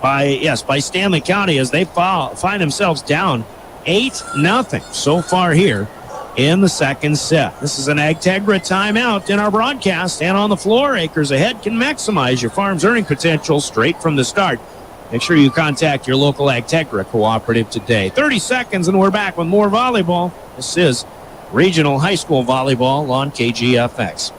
By Stanley County, as they find themselves down 8-0 so far here in the second set. This is an Agtegra timeout in our broadcast, and on the floor, Acres Ahead can maximize your farm's earning potential straight from the start. Make sure you contact your local Agtegra cooperative today. 30 seconds, and we're back with more volleyball. This is Regional High School Volleyball on KGFX.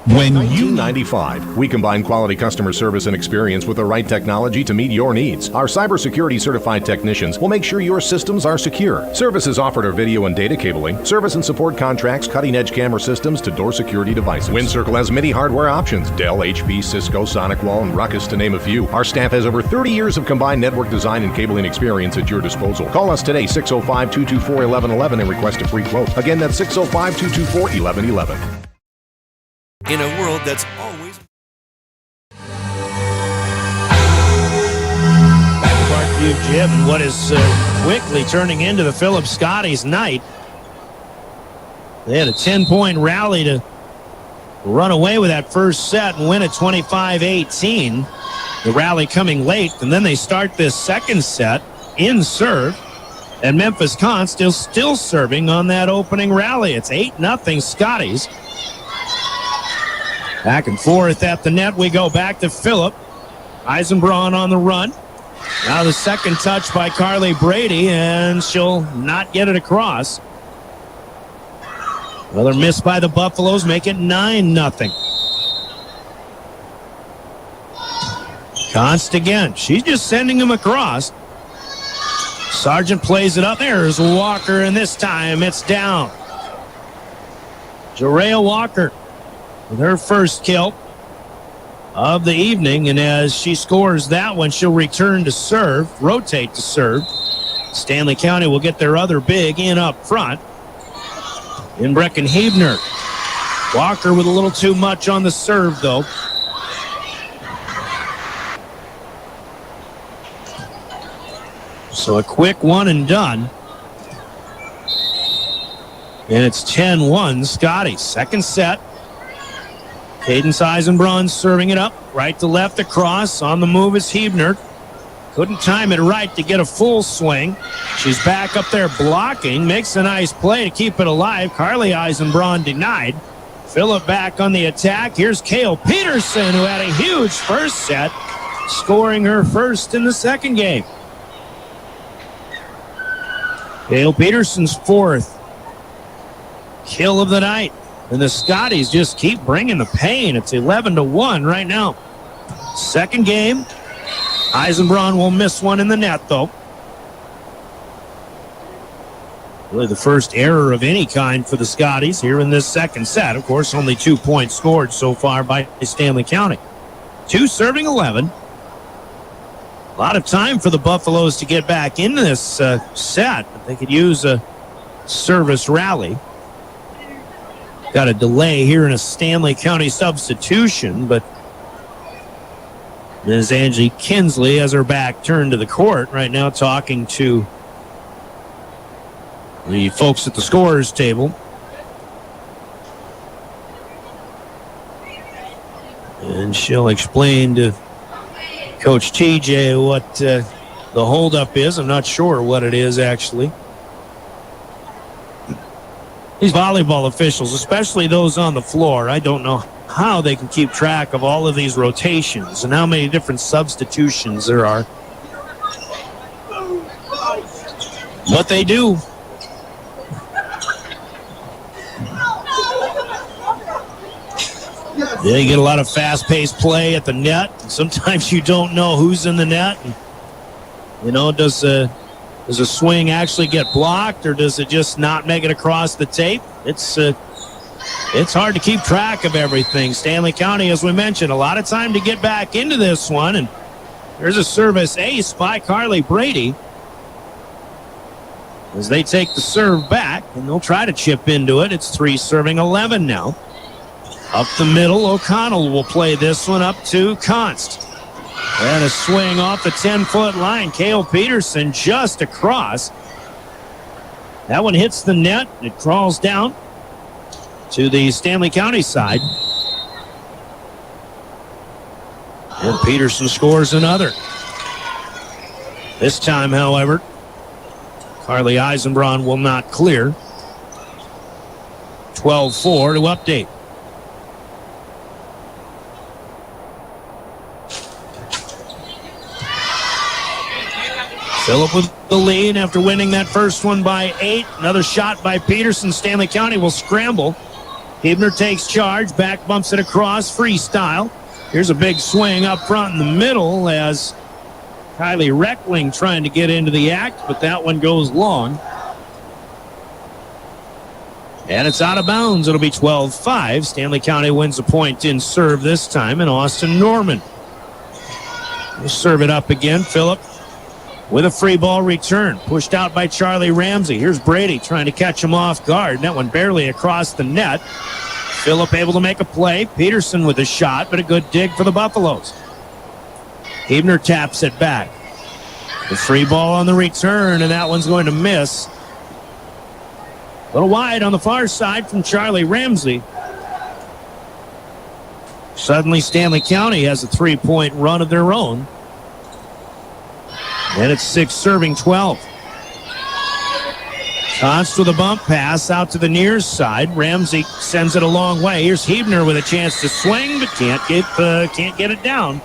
When 1995, we combine quality customer service and experience with the right technology to meet your needs. Our cybersecurity certified technicians will make sure your systems are secure. Services offered are video and data cabling, service and support contracts, cutting-edge camera systems to door security devices. WindCircle has many hardware options: Dell, HP, Cisco, SonicWall, and Ruckus, to name a few. Our staff has over 30 years of combined network design and cabling experience at your disposal. Call us today, 605-224-1111, and request a free quote. Again, that's 605-224-1111. In a world that's always... Back to Parkview Gym, and what is quickly turning into the Phillip Scotties night. They had a 10-point rally to run away with that first set and win at 25-18. The rally coming late, and then they start this second set in serve. And Memphis Const still serving on that opening rally. It's 8-0 Scotties. Back and forth at the net we go. Back to Phillip. Eisenbraun on the run. Now the second touch by Carly Brady, and she'll not get it across. Another miss by the Buffaloes, make it 9-0. Const again. She's just sending him across. Sargent plays it up. There's Walker, and this time it's down. Jerea Walker with her first kill of the evening, and as she scores that one, she'll return to serve, rotate to serve. Stanley County will get their other big in up front in Brecken Hebner. Walker with a little too much on the serve, though. So a quick one and done. And it's 10-1 Scotties. Second set. Cadence Eisenbrunn serving it up. Right to left across. On the move is Hebner. Couldn't time it right to get a full swing. She's back up there blocking. Makes a nice play to keep it alive. Carly Eisenbrunn denied. Phillip back on the attack. Here's Kale Peterson, who had a huge first set, scoring her first in the second game. Kale Peterson's fourth kill of the night. And the Scotties just keep bringing the pain. It's 11-1 right now. Second game. Eisenbrunn will miss one in the net, though. Really the first error of any kind for the Scotties here in this second set. Of course, only 2 points scored so far by Stanley County. 2 serving 11. A lot of time for the Buffaloes to get back into this set. They could use a service rally. Got a delay here in a Stanley County substitution, but Ms. Angie Kinsley has her back turned to the court right now, talking to the folks at the scorers table. And she'll explain to Coach TJ what the holdup is. I'm not sure what it is, actually. These volleyball officials, especially those on the floor, I don't know how they can keep track of all of these rotations and how many different substitutions there are. But they do. Yeah, you get a lot of fast-paced play at the net. Sometimes you don't know who's in the net. And, you know, does a swing actually get blocked, or does it just not make it across the tape? It's hard to keep track of everything. Stanley County, as we mentioned, a lot of time to get back into this one. And there's a service ace by Carly Brady as they take the serve back, and they'll try to chip into it. It's 3 serving 11 now. Up the middle, O'Connell will play this one up to Const. And a swing off the 10-foot line. Kale Peterson just across. That one hits the net. It crawls down to the Stanley County side. And Peterson scores another. This time, however, Carly Eisenbrunn will not clear. 12-4 to update. Phillip with the lead after winning that first one by 8. Another shot by Peterson. Stanley County will scramble. Hebner takes charge. Back bumps it across. Freestyle. Here's a big swing up front in the middle as Kylie Reckling trying to get into the act, but that one goes long. And it's out of bounds. It'll be 12-5. Stanley County wins a point in serve this time, and Austin Norman will serve it up again. Phillip with a free ball return. Pushed out by Charlie Ramsey. Here's Brady trying to catch him off guard. That one barely across the net. Phillip able to make a play. Peterson with a shot, but a good dig for the Buffaloes. Hebner taps it back. The free ball on the return, and that one's going to miss. A little wide on the far side from Charlie Ramsey. Suddenly Stanley County has a 3-point run of their own. And it's 6 serving 12. Const with a bump pass out to the near side. Ramsey sends it a long way. Here's Hebner with a chance to swing, but can't get it down.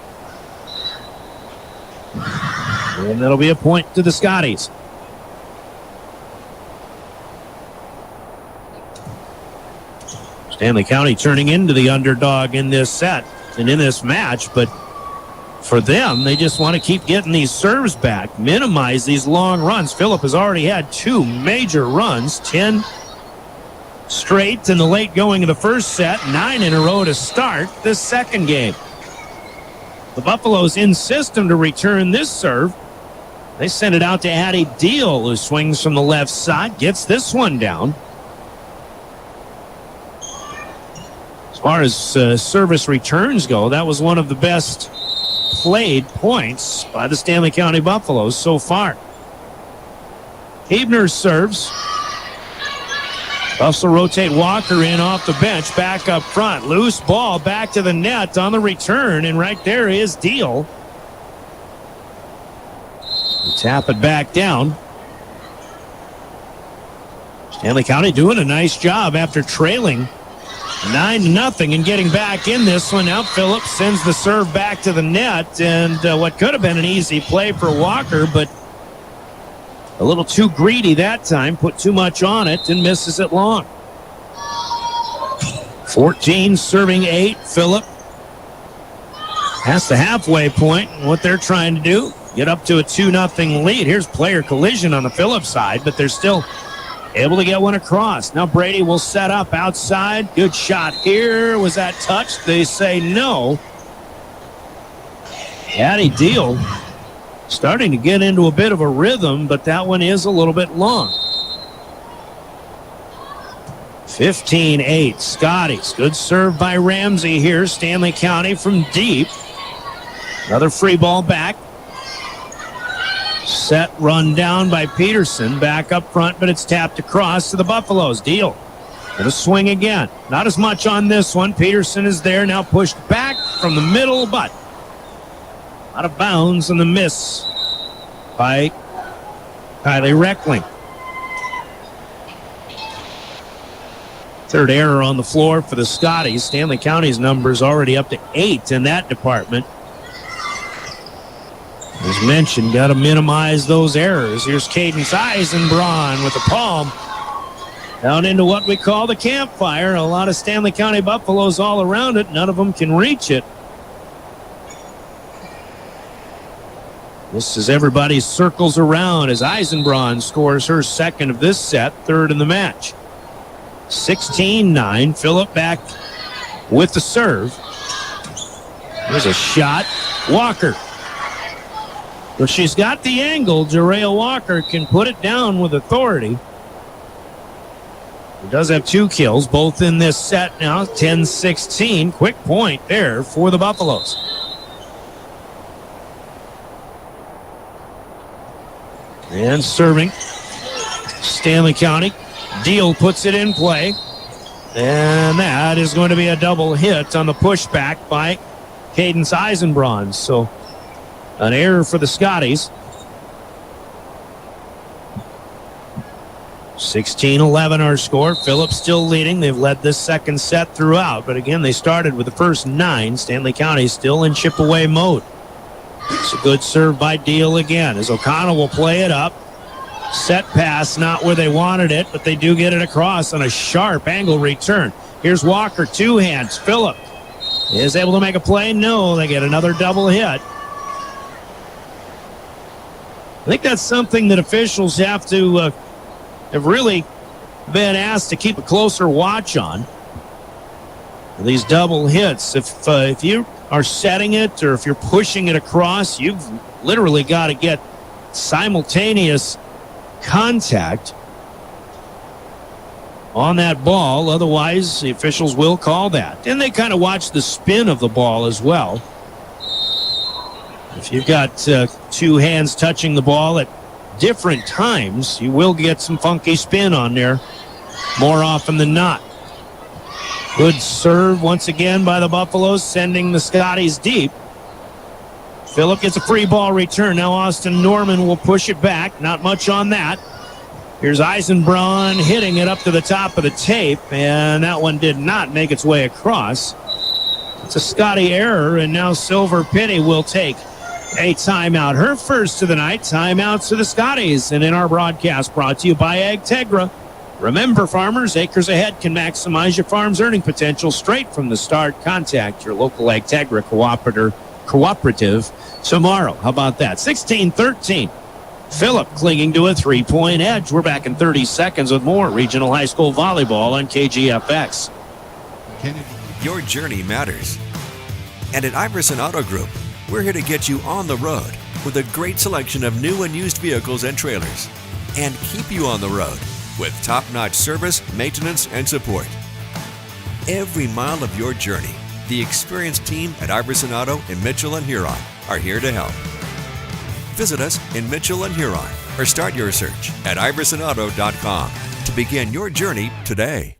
And that'll be a point to the Scotties. Stanley County turning into the underdog in this set and in this match, but for them, they just want to keep getting these serves back, minimize these long runs. Phillip has already had 2 major runs, 10 straight in the late going of the first set, 9 in a row to start this second game. The Buffaloes insist him to return this serve. They send it out to Addie Deal, who swings from the left side, gets this one down. As far as service returns go, that was one of the best played points by the Stanley County Buffaloes so far. Hebner serves. Buffs will rotate Walker in off the bench, back up front. Loose ball back to the net on the return, and right there is Deal. Tap it back down. Stanley County doing a nice job after trailing 9-0 and getting back in this one. Now Phillips sends the serve back to the net, and what could have been an easy play for Walker, but a little too greedy that time, put too much on it and misses it long. 14 serving 8. Phillip past the halfway point. What they're trying to do, get up to a 2-0 lead. Here's player collision on the Phillips side, but they're still able to get one across. Now Brady will set up outside. Good shot here. Was that touched? They say no. Addie Deal starting to get into a bit of a rhythm, but that one is a little bit long. 15-8. Scotties. Good serve by Ramsey here. Stanley County from deep. Another free ball back. Set run down by Peterson. Back up front, but it's tapped across to the Buffaloes. Deal. And a swing again. Not as much on this one. Peterson is there. Now pushed back from the middle, but out of bounds, and the miss by Kylie Reckling. Third error on the floor for the Scotties. Stanley County's numbers already up to 8 in that department. As mentioned, got to minimize those errors. Here's Cadence Eisenbraun with the palm down into what we call the campfire. A lot of Stanley County Buffaloes all around it. None of them can reach it. This is everybody circles around as Eisenbraun scores her second of this set, third in the match. 16-9. Phillip back with the serve. There's a shot. Walker. But she's got the angle. Jarrell Walker can put it down with authority. He does have 2 kills, both in this set now. 10-16. Quick point there for the Buffaloes. And serving Stanley County. Deal puts it in play. And that is going to be a double hit on the pushback by Cadence Eisenbraun. So an error for the Scotties. 16-11 our score. Phillips still leading. They've led this second set throughout. But again, they started with the first 9. Stanley County still in chip away mode. It's a good serve by Deal again as O'Connell will play it up. Set pass, not where they wanted it, but they do get it across on a sharp angle return. Here's Walker, 2 hands. Phillip is able to make a play. No, they get another double hit. I think that's something that officials have to have really been asked to keep a closer watch on. These double hits. If you are setting it or if you're pushing it across, you've literally got to get simultaneous contact on that ball. Otherwise, the officials will call that. And they kind of watch the spin of the ball as well. If you've got 2 hands touching the ball at different times, you will get some funky spin on there more often than not. Good serve once again by the Buffaloes, sending the Scotties deep. Phillip gets a free ball return. Now Austin Norman will push it back. Not much on that. Here's Eisenbraun hitting it up to the top of the tape, and that one did not make its way across. It's a Scotty error, and now Silver Penny will take A timeout, her first of the night. Timeouts to the Scotties. And in our broadcast, brought to you by Agtegra. Remember, farmers, acres ahead can maximize your farm's earning potential straight from the start. Contact your local Agtegra cooperative tomorrow. How about that? 16-13. Phillip clinging to a 3-point edge. We're back in 30 seconds with more regional high school volleyball on KGFX. Your journey matters. And at Iverson Auto Group, we're here to get you on the road with a great selection of new and used vehicles and trailers, and keep you on the road with top-notch service, maintenance, and support. Every mile of your journey, the experienced team at Iverson Auto in Mitchell and Huron are here to help. Visit us in Mitchell and Huron or start your search at iversonauto.com to begin your journey today.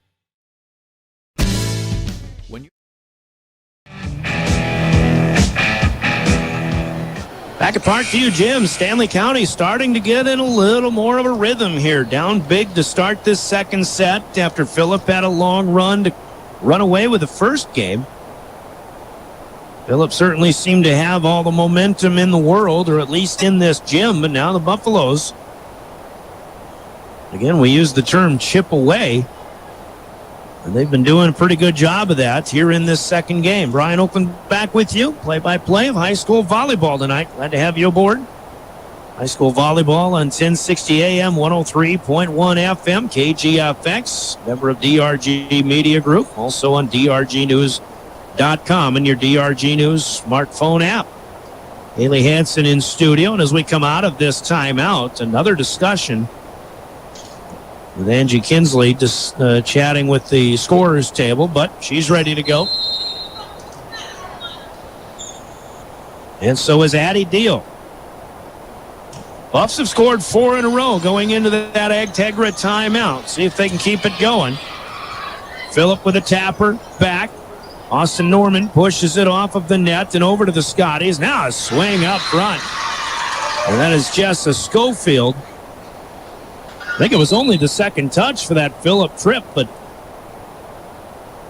Back at Parkview Gym, Stanley County starting to get in a little more of a rhythm here. Down big to start this second set after Phillip had a long run to run away with the first game. Phillip certainly seemed to have all the momentum in the world, or at least in this gym, but now the Buffaloes, again, we use the term chip away, and they've been doing a pretty good job of that here in this second game. Brian Oakland back with you. Play-by-play of high school volleyball tonight. Glad to have you aboard. High school volleyball on 1060 AM, 103.1 FM, KGFX, member of DRG Media Group, also on DRGnews.com and your DRG News smartphone app. Haley Hansen in studio, and as we come out of this timeout, another discussion with Angie Kinsley just chatting with the scorer's table, but she's ready to go. And so is Addie Deal. Buffs have scored 4 in a row going into that Agtegra timeout. See if they can keep it going. Phillip with a tapper back. Austin Norman pushes it off of the net and over to the Scotties. Now a swing up front. And that is Jessa Schofield. I think it was only the second touch for that Phillip trip, but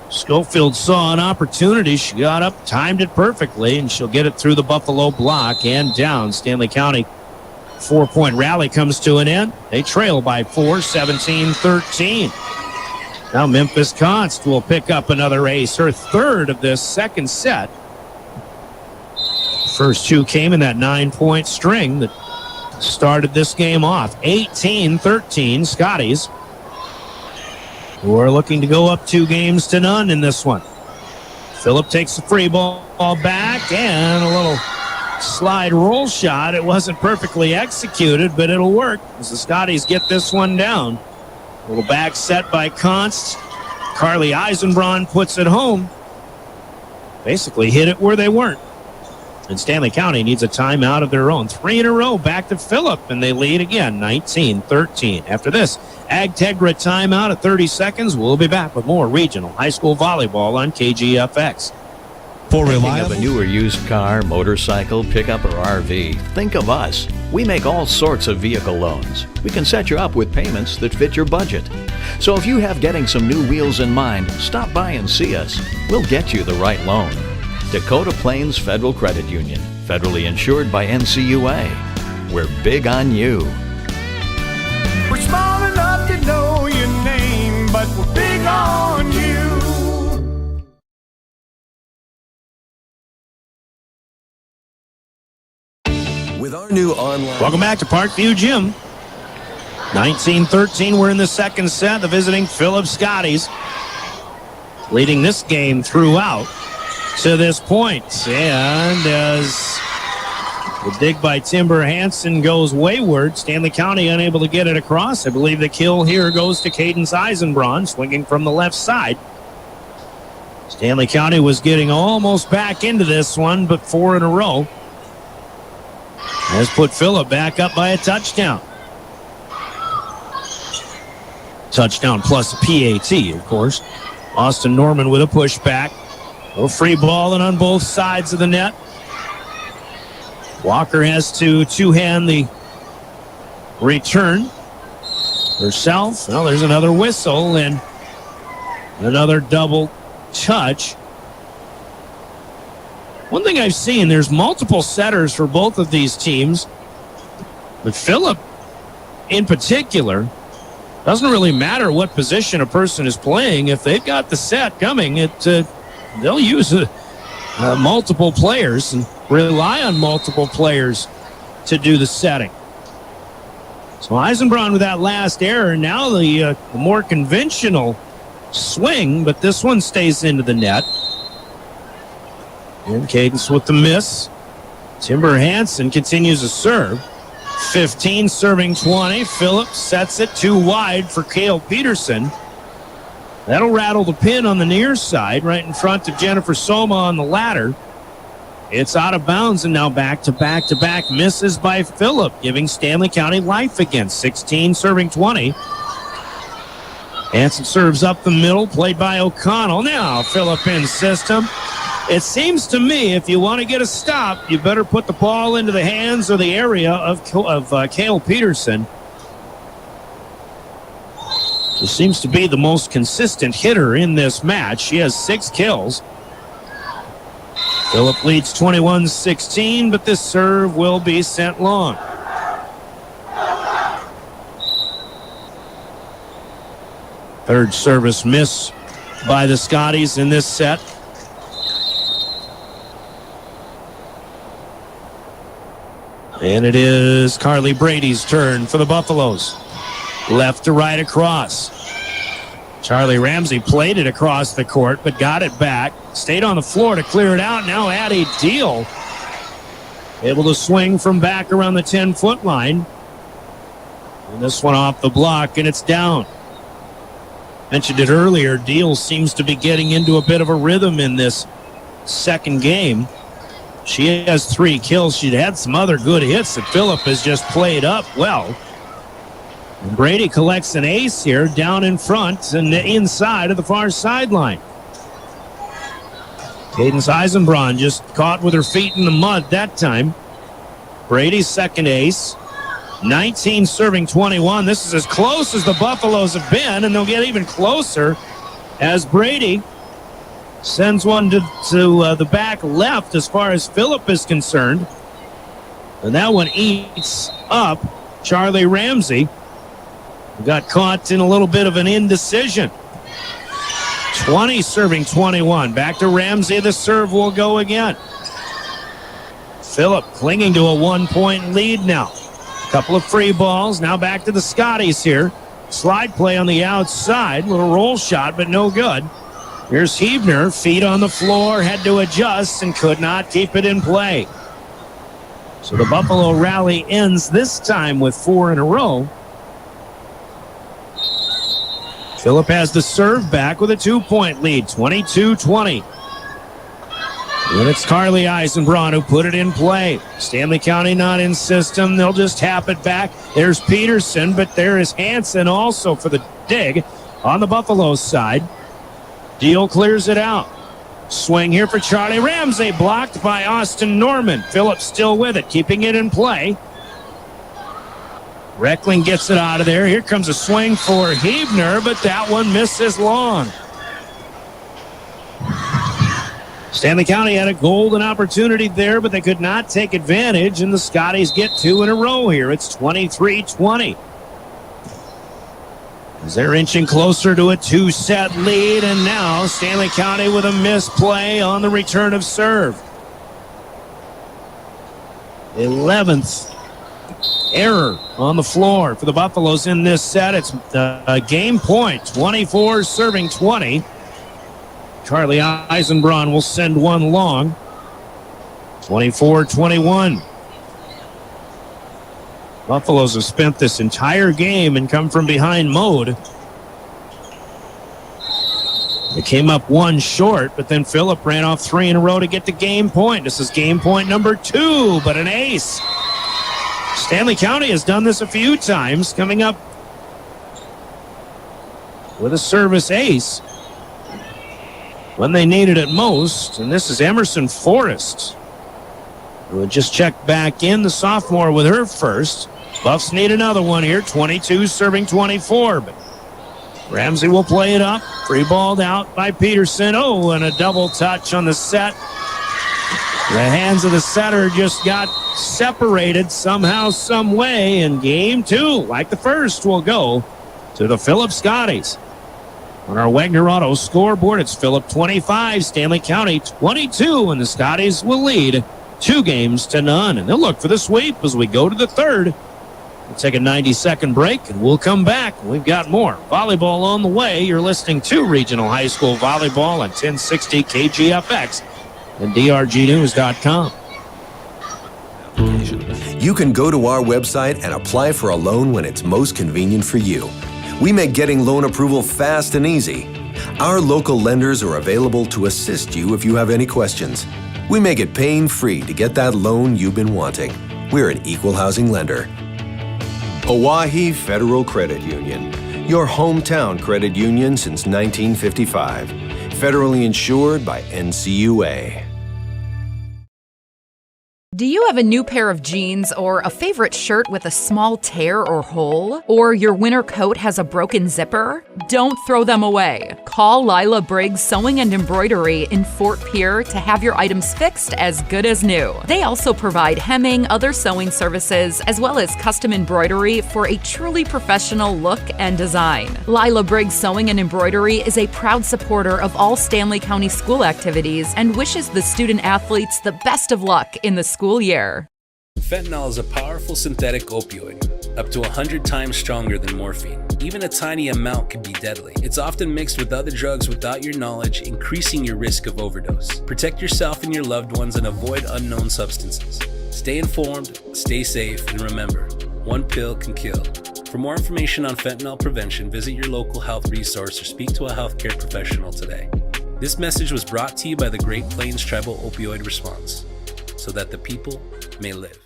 Schofield saw an opportunity. She got up, timed it perfectly, and she'll get it through the Buffalo block and down. Stanley County 4-point rally comes to an end. They trail by 4, 17-13. Now Memphis Const will pick up another ace, her third of this second set. First two came in that 9-point string that started this game off. 18-13, Scotties, who are looking to go up 2-0 in this one. Phillip takes the free ball back and a little slide roll shot. It wasn't perfectly executed, but it'll work as the Scotties get this one down. A little back set by Const. Carly Eisenbraun puts it home. Basically hit it where they weren't. And Stanley County needs a timeout of their own. 3 in a row back to Phillip, and they lead again, 19-13. After this, Agtegra timeout at 30 seconds. We'll be back with more regional high school volleyball on KGFX. For Thinking reliable of a new or used car, motorcycle, pickup, or RV, think of us. We make all sorts of vehicle loans. We can set you up with payments that fit your budget. So if you have getting some new wheels in mind, stop by and see us. We'll get you the right loan. Dakota Plains Federal Credit Union, federally insured by NCUA. We're big on you. We're small enough to know your name, but we're big on you. with our new online. Welcome back to Parkview Gym. 19-13, we're in the second set. The visiting Phillip Scotties leading this game throughout to this point. And as the dig by Timber Hansen goes wayward, Stanley County unable to get it across. I believe the kill here goes to Cadence Eisenbraun, swinging from the left side. Stanley County was getting almost back into this one, but 4 in a row has put Phillip back up by a touchdown. Touchdown plus a PAT, of course. Austin Norman with a pushback. A free ball and on both sides of the net. Walker has to two-hand the return herself. Well, there's another whistle and another double touch. One thing I've seen, there's multiple setters for both of these teams. But Phillip, in particular, doesn't really matter what position a person is playing. If they've got the set coming, they'll use multiple players and rely on multiple players to do the setting. So Eisenbrun with that last error. Now the more conventional swing, but this one stays into the net. And Cadence with the miss. Timber Hansen continues to serve. 15 serving 20. Phillip sets it too wide for Cale Peterson. That'll rattle the pin on the near side right in front of Jennifer Soma on the ladder. It's out of bounds, and now back-to-back misses by Phillip, giving Stanley County life again. 16 serving 20. Hansen serves up the middle, played by O'Connell. Now Phillip in system. It seems to me if you want to get a stop, you better put the ball into the hands or the area of Cale Peterson. She seems to be the most consistent hitter in this match. She has 6 kills. Phillip leads 21-16, but this serve will be sent long. Third service miss by the Scotties in this set. And it is Carly Brady's turn for the Buffaloes. Left to right across. Charlie Ramsey played it across the court, but got it back. Stayed on the floor to clear it out. Now Addie Deal able to swing from back around the 10-foot line. And this one off the block, and it's down. Mentioned it earlier, Deal seems to be getting into a bit of a rhythm in this second game. She has 3 kills. She'd had some other good hits that Phillip has just played up well. And Brady collects an ace here down in front and inside of the far sideline. Cadence Eisenbrun just caught with her feet in the mud that time. Brady's second ace. 19 serving 21. This is as close as the Buffaloes have been, and they'll get even closer as Brady sends one to the back left as far as Phillip is concerned. And that one eats up Charlie Ramsey. Got caught in a little bit of an indecision. 20 serving 21. Back to Ramsey. The serve will go again. Phillip clinging to a 1-point lead now. Couple of free balls. Now back to the Scotties here. Slide play on the outside. Little roll shot, but no good. Here's Hebner, feet on the floor, had to adjust and could not keep it in play. So the Buffalo rally ends this time with 4 in a row. Phillip has the serve back with a 2-point lead, 22-20. And it's Carly Eisenbrun who put it in play. Stanley County not in system. They'll just tap it back. There's Peterson, but there is Hansen also for the dig on the Buffalo side. Deal clears it out. Swing here for Charlie Ramsey, blocked by Austin Norman. Phillip still with it, keeping it in play. Reckling gets it out of there. Here comes a swing for Hebner, but that one misses long. Stanley County had a golden opportunity there, but they could not take advantage, and the Scotties get 2 in a row here. It's 23-20. As they're inching closer to a 2-set lead, and now Stanley County with a misplay on the return of serve. 11th error on the floor for the Buffaloes in this set. It's a game point, 24 serving 20. Carly Eisenbrun will send one long. 24-21. Buffaloes have spent this entire game and come from behind mode. They came up 1 short, but then Phillip ran off 3 in a row to get to game point. This is game point number 2, but an ace. Stanley County has done this a few times, coming up with a service ace when they needed it most. And this is Emerson Forrest, who had just checked back in, the sophomore, with her first. Buffs need another one here, 22 serving 24, but Ramsey will play it up. Free balled out by Peterson. Oh, and a double touch on the set. The hands of the setter just got separated somehow, some way, and game 2, like the first, will go to the Phillip Scotties. On our Wagner Auto scoreboard, it's Phillip 25, Stanley County 22, and the Scotties will lead 2-0. And they'll look for the sweep as we go to the third. We'll take a 90-second break, and we'll come back. We've got more volleyball on the way. You're listening to Regional High School Volleyball on 1060 KGFX and drgnews.com. You can go to our website and apply for a loan when it's most convenient for you. We make getting loan approval fast and easy. Our local lenders are available to assist you if you have any questions. We make it pain-free to get that loan you've been wanting. We're an equal housing lender. Oahe Federal Credit Union, your hometown credit union since 1955. Federally insured by NCUA. Do you have a new pair of jeans or a favorite shirt with a small tear or hole? Or your winter coat has a broken zipper? Don't throw them away. Call Lila Briggs Sewing and Embroidery in Fort Pierre to have your items fixed as good as new. They also provide hemming, other sewing services, as well as custom embroidery for a truly professional look and design. Lila Briggs Sewing and Embroidery is a proud supporter of all Stanley County school activities and wishes the student athletes the best of luck in the school year. Fentanyl is a powerful synthetic opioid, up to 100 times stronger than morphine. Even a tiny amount can be deadly. It's often mixed with other drugs without your knowledge, increasing your risk of overdose. Protect yourself and your loved ones and avoid unknown substances. Stay informed, stay safe, and remember, one pill can kill. For more information on fentanyl prevention, visit your local health resource or speak to a healthcare professional today. This message was brought to you by the Great Plains Tribal Opioid Response, so that the people may live.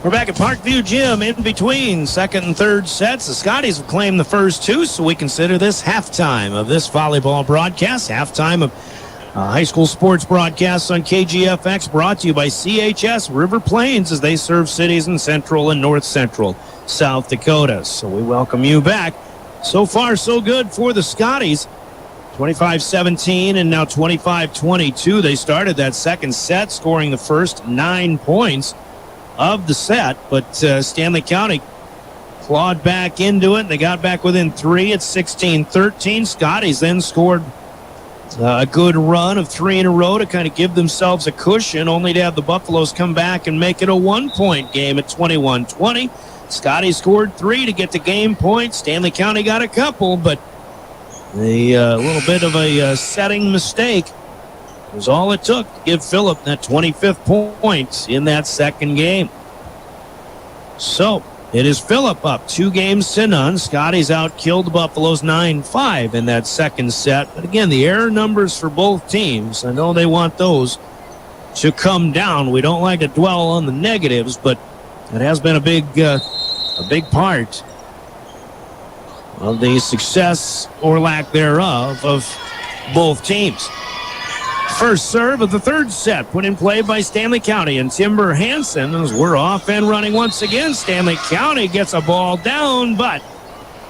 We're back at Parkview Gym in between second and third sets. The Scotties have claimed the first two, so we consider this halftime of this volleyball broadcast. Halftime of high school sports broadcasts on KGFX, brought to you by CHS River Plains as they serve cities in central and north central South Dakota. So we welcome you back. So far, so good for the Scotties. 25-17 and now 25-22. They started that second set, scoring the first 9 points of the set, but Stanley County clawed back into it. They got back within 3 at 16-13. Scotties then scored a good run of 3 in a row to kind of give themselves a cushion, only to have the Buffaloes come back and make it a 1-point game at 21-20. Scotties scored 3 to get the game point. Stanley County got a couple, but a little bit of a setting mistake was all it took to give Phillip that 25th point in that second game. So it is Phillip up 2-0. Scotties outkilled the Buffaloes 9-5 in that second set. But again, the error numbers for both teams, I know they want those to come down. We don't like to dwell on the negatives, but it has been a big part of the success or lack thereof of both teams. First serve of the third set put in play by Stanley County, and Timber Hansen, as we're off and running once again. Stanley County gets a ball down, but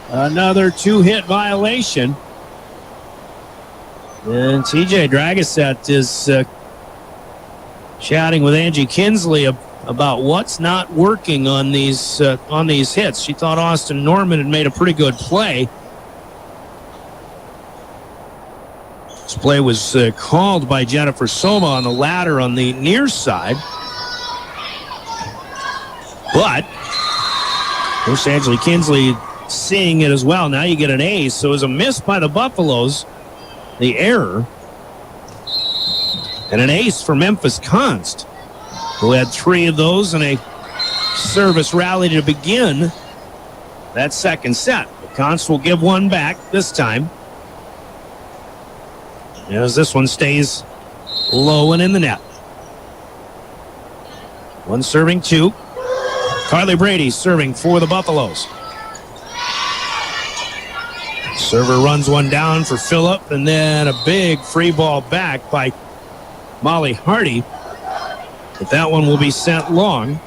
another 2-hit violation. And TJ Dragasset is chatting with Angie Kinsley about what's not working on these hits. She thought Austin Norman had made a pretty good play. This play was called by Jennifer Soma on the ladder on the near side. But Coach Angela Kinsley seeing it as well. Now you get an ace. So it was a miss by the Buffaloes, the error, and an ace for Memphis Const, who had 3 of those in a service rally to begin that second set. But Const will give one back this time, as this one stays low and in the net. One serving 2. Carly Brady serving for the Buffaloes. Server runs one down for Phillip, and then a big free ball back by Molly Hardy. But that one will be sent long.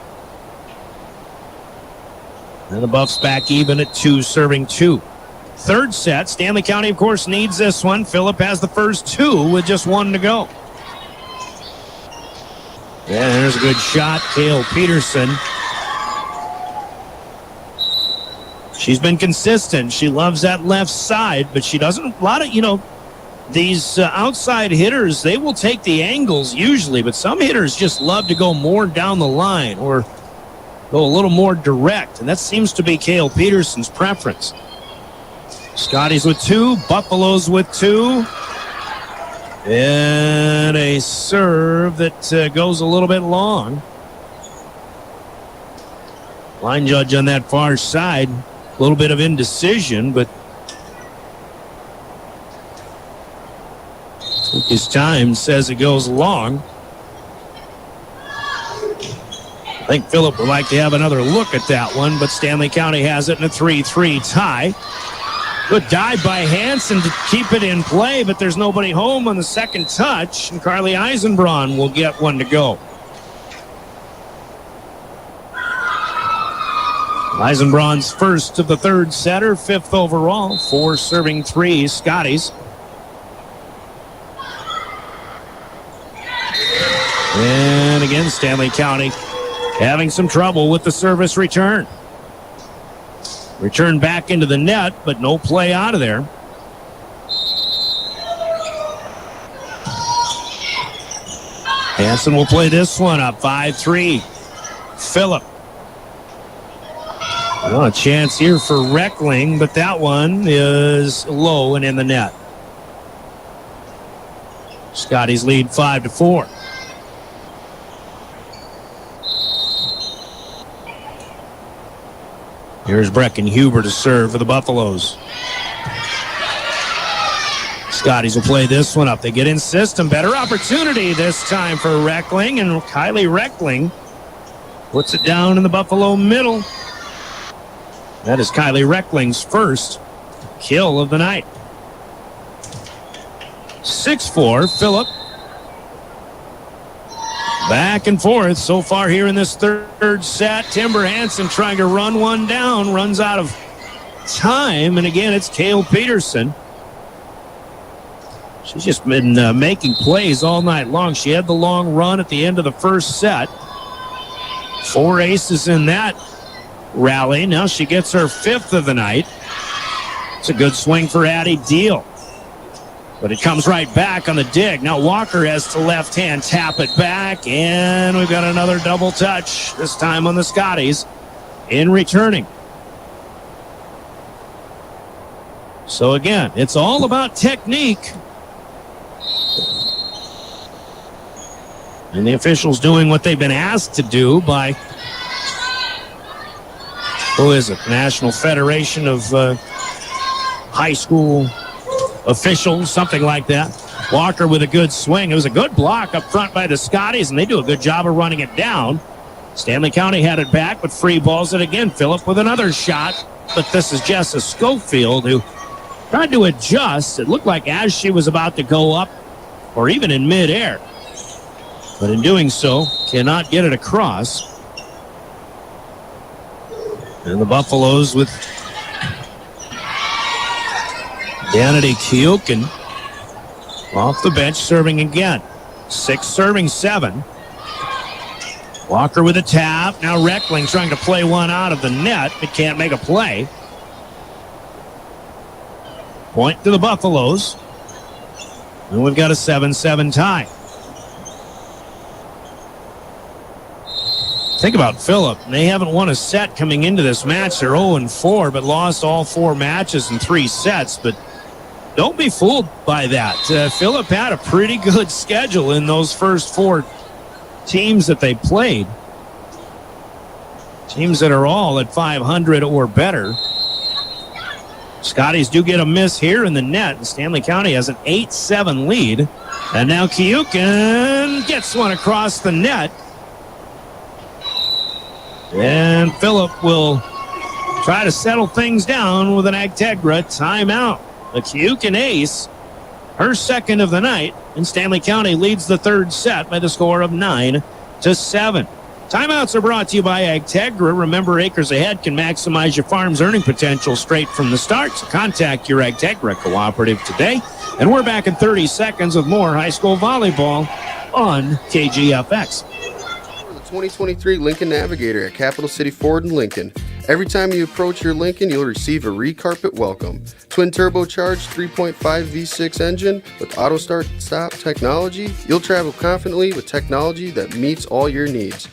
And the Buffs back even at 2, serving 2. Third set, Stanley County, of course, needs this one. Phillip has the first 2 with just 1 to go. Yeah, there's a good shot. Kale Peterson. She's been consistent. She loves that left side, but she doesn't. A lot of, these outside hitters, they will take the angles usually, but some hitters just love to go more down the line or go a little more direct, and that seems to be Kale Peterson's preference. Scotties with 2, Buffaloes with 2. And a serve that goes a little bit long. Line judge on that far side, a little bit of indecision, but his time says it goes long. I think Phillip would like to have another look at that one, but Stanley County has it in a 3-3 tie. Good dive by Hansen to keep it in play, but there's nobody home on the second touch, and Carly Eisenbraun will get 1 to go. Eisenbraun's first of the third setter, 5th overall, 4 serving 3, Scotties. And again, Stanley County having some trouble with the service return. Return back into the net, but no play out of there. Hansen will play this one up, 5-3. Phillip. Well, a chance here for Reckling, but that one is low and in the net. Scotties lead 5-4. Here's Breckenhuber to serve for the Buffaloes. Scotties will play this one up. They get in system. Better opportunity this time for Reckling, and Kylie Reckling puts it down in the Buffalo middle. That is Kylie Reckling's first kill of the night. 6-4, Phillip. Back and forth so far here in this third set. Timber Hansen trying to run one down, runs out of time, and again it's Kale Peterson. She's just been making plays all night long. She had the long run at the end of the first set. 4 aces in that rally. Now she gets her 5th of the night. It's a good swing for Addie Deal. But it comes right back on the dig. Now Walker has to left hand tap it back, and we've got another double touch, this time on the Scotties in returning. So again, it's all about technique. And the officials doing what they've been asked to do by, who is it? National Federation of High School Officials, something like that. Walker with a good swing. It was a good block up front by the Scotties, and they do a good job of running it down. Stanley County had it back, but free balls it again. Phillip with another shot, but this is Jessa Schofield who tried to adjust. It looked like as she was about to go up or even in midair, but in doing so, cannot get it across. And the Buffaloes with Danity Kyokin off the bench serving again. 6 serving 7. Walker with a tap. Now Reckling trying to play one out of the net, but can't make a play. Point to the Buffaloes. And we've got a 7-7 tie. Think about Phillip. They haven't won a set coming into this match. They're 0-4, but lost all 4 matches in 3 sets. But don't be fooled by that. Phillip had a pretty good schedule in those first 4 teams that they played. Teams that are all at 500 or better. Scotties do get a miss here in the net, and Stanley County has an 8-7 lead. And now Kyokin gets one across the net. And Phillip will try to settle things down with an Agtegra timeout. A Kyokin ace, her second of the night, and Stanley County leads the third set by the score of 9-7. Timeouts are brought to you by Agtegra. Remember, acres ahead can maximize your farm's earning potential straight from the start. So contact your Agtegra cooperative today. And we're back in 30 seconds with more high school volleyball on KGFX. The 2023 Lincoln Navigator at Capital City Ford in Lincoln. Every time you approach your Lincoln, you'll receive a re-carpet welcome. Twin turbocharged 3.5 V6 engine with auto start stop technology. You'll travel confidently with technology that meets all your needs.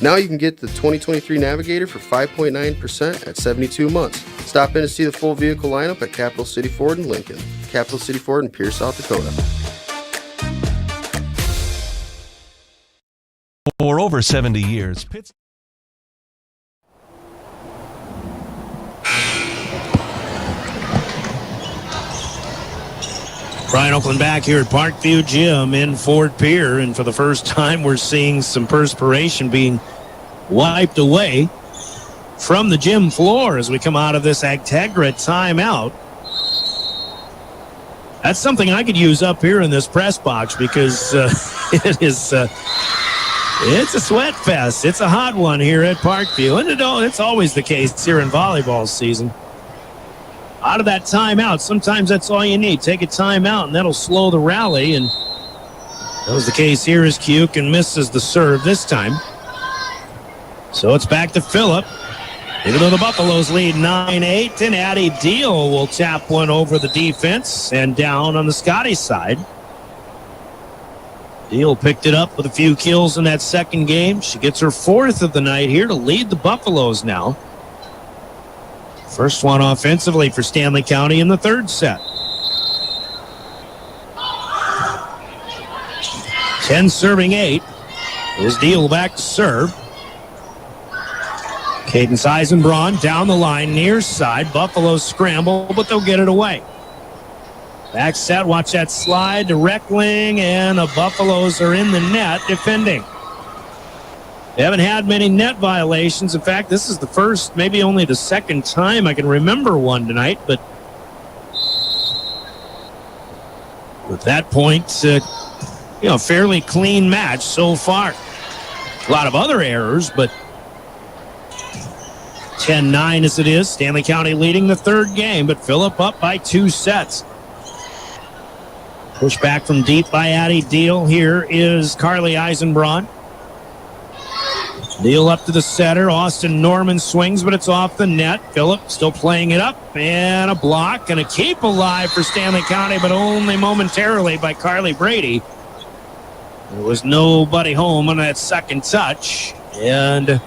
Now you can get the 2023 Navigator for 5.9% at 72 months. Stop in to see the full vehicle lineup at Capital City Ford in Lincoln. Capital City Ford in Pierce, South Dakota. For over 70 years, Brian Oakland back here at Parkview Gym in Fort Pierre, and for the first time we're seeing some perspiration being wiped away from the gym floor as we come out of this Agtegra timeout. That's something I could use up here in this press box because it is it's a sweat fest. It's a hot one here at Parkview, and it's always the case here in volleyball season. Out of that timeout, sometimes that's all you need. Take a timeout, and that'll slow the rally. And that was the case here as Kukin misses the serve this time. So it's back to Phillip. Even though the Buffaloes lead 9-8, and Addie Deal will tap one over the defense and down on the Scotties side. Deal picked it up with a few kills in that second game. She gets her fourth of the night here to lead the Buffaloes now. First one offensively for Stanley County in the third set. 10 serving 8. Is Deal back to serve. Cadence Eisenbraun down the line near side. Buffaloes scramble, but they'll get it away. Back set, watch that slide to Reckling, and the Buffaloes are in the net defending. They haven't had many net violations. In fact, this is the first, maybe only the second time I can remember one tonight. But at that point, fairly clean match so far. A lot of other errors, but 10-9 as it is. Stanley County leading the third game, but Phillip up by 2 sets. Push back from deep by Addie Deal. Here is Carly Eisenbraun. Deal up to the setter. Austin Norman swings, but it's off the net. Phillip still playing it up, and a block and a keep alive for Stanley County, but only momentarily by Carly Brady. There was nobody home on that second touch, and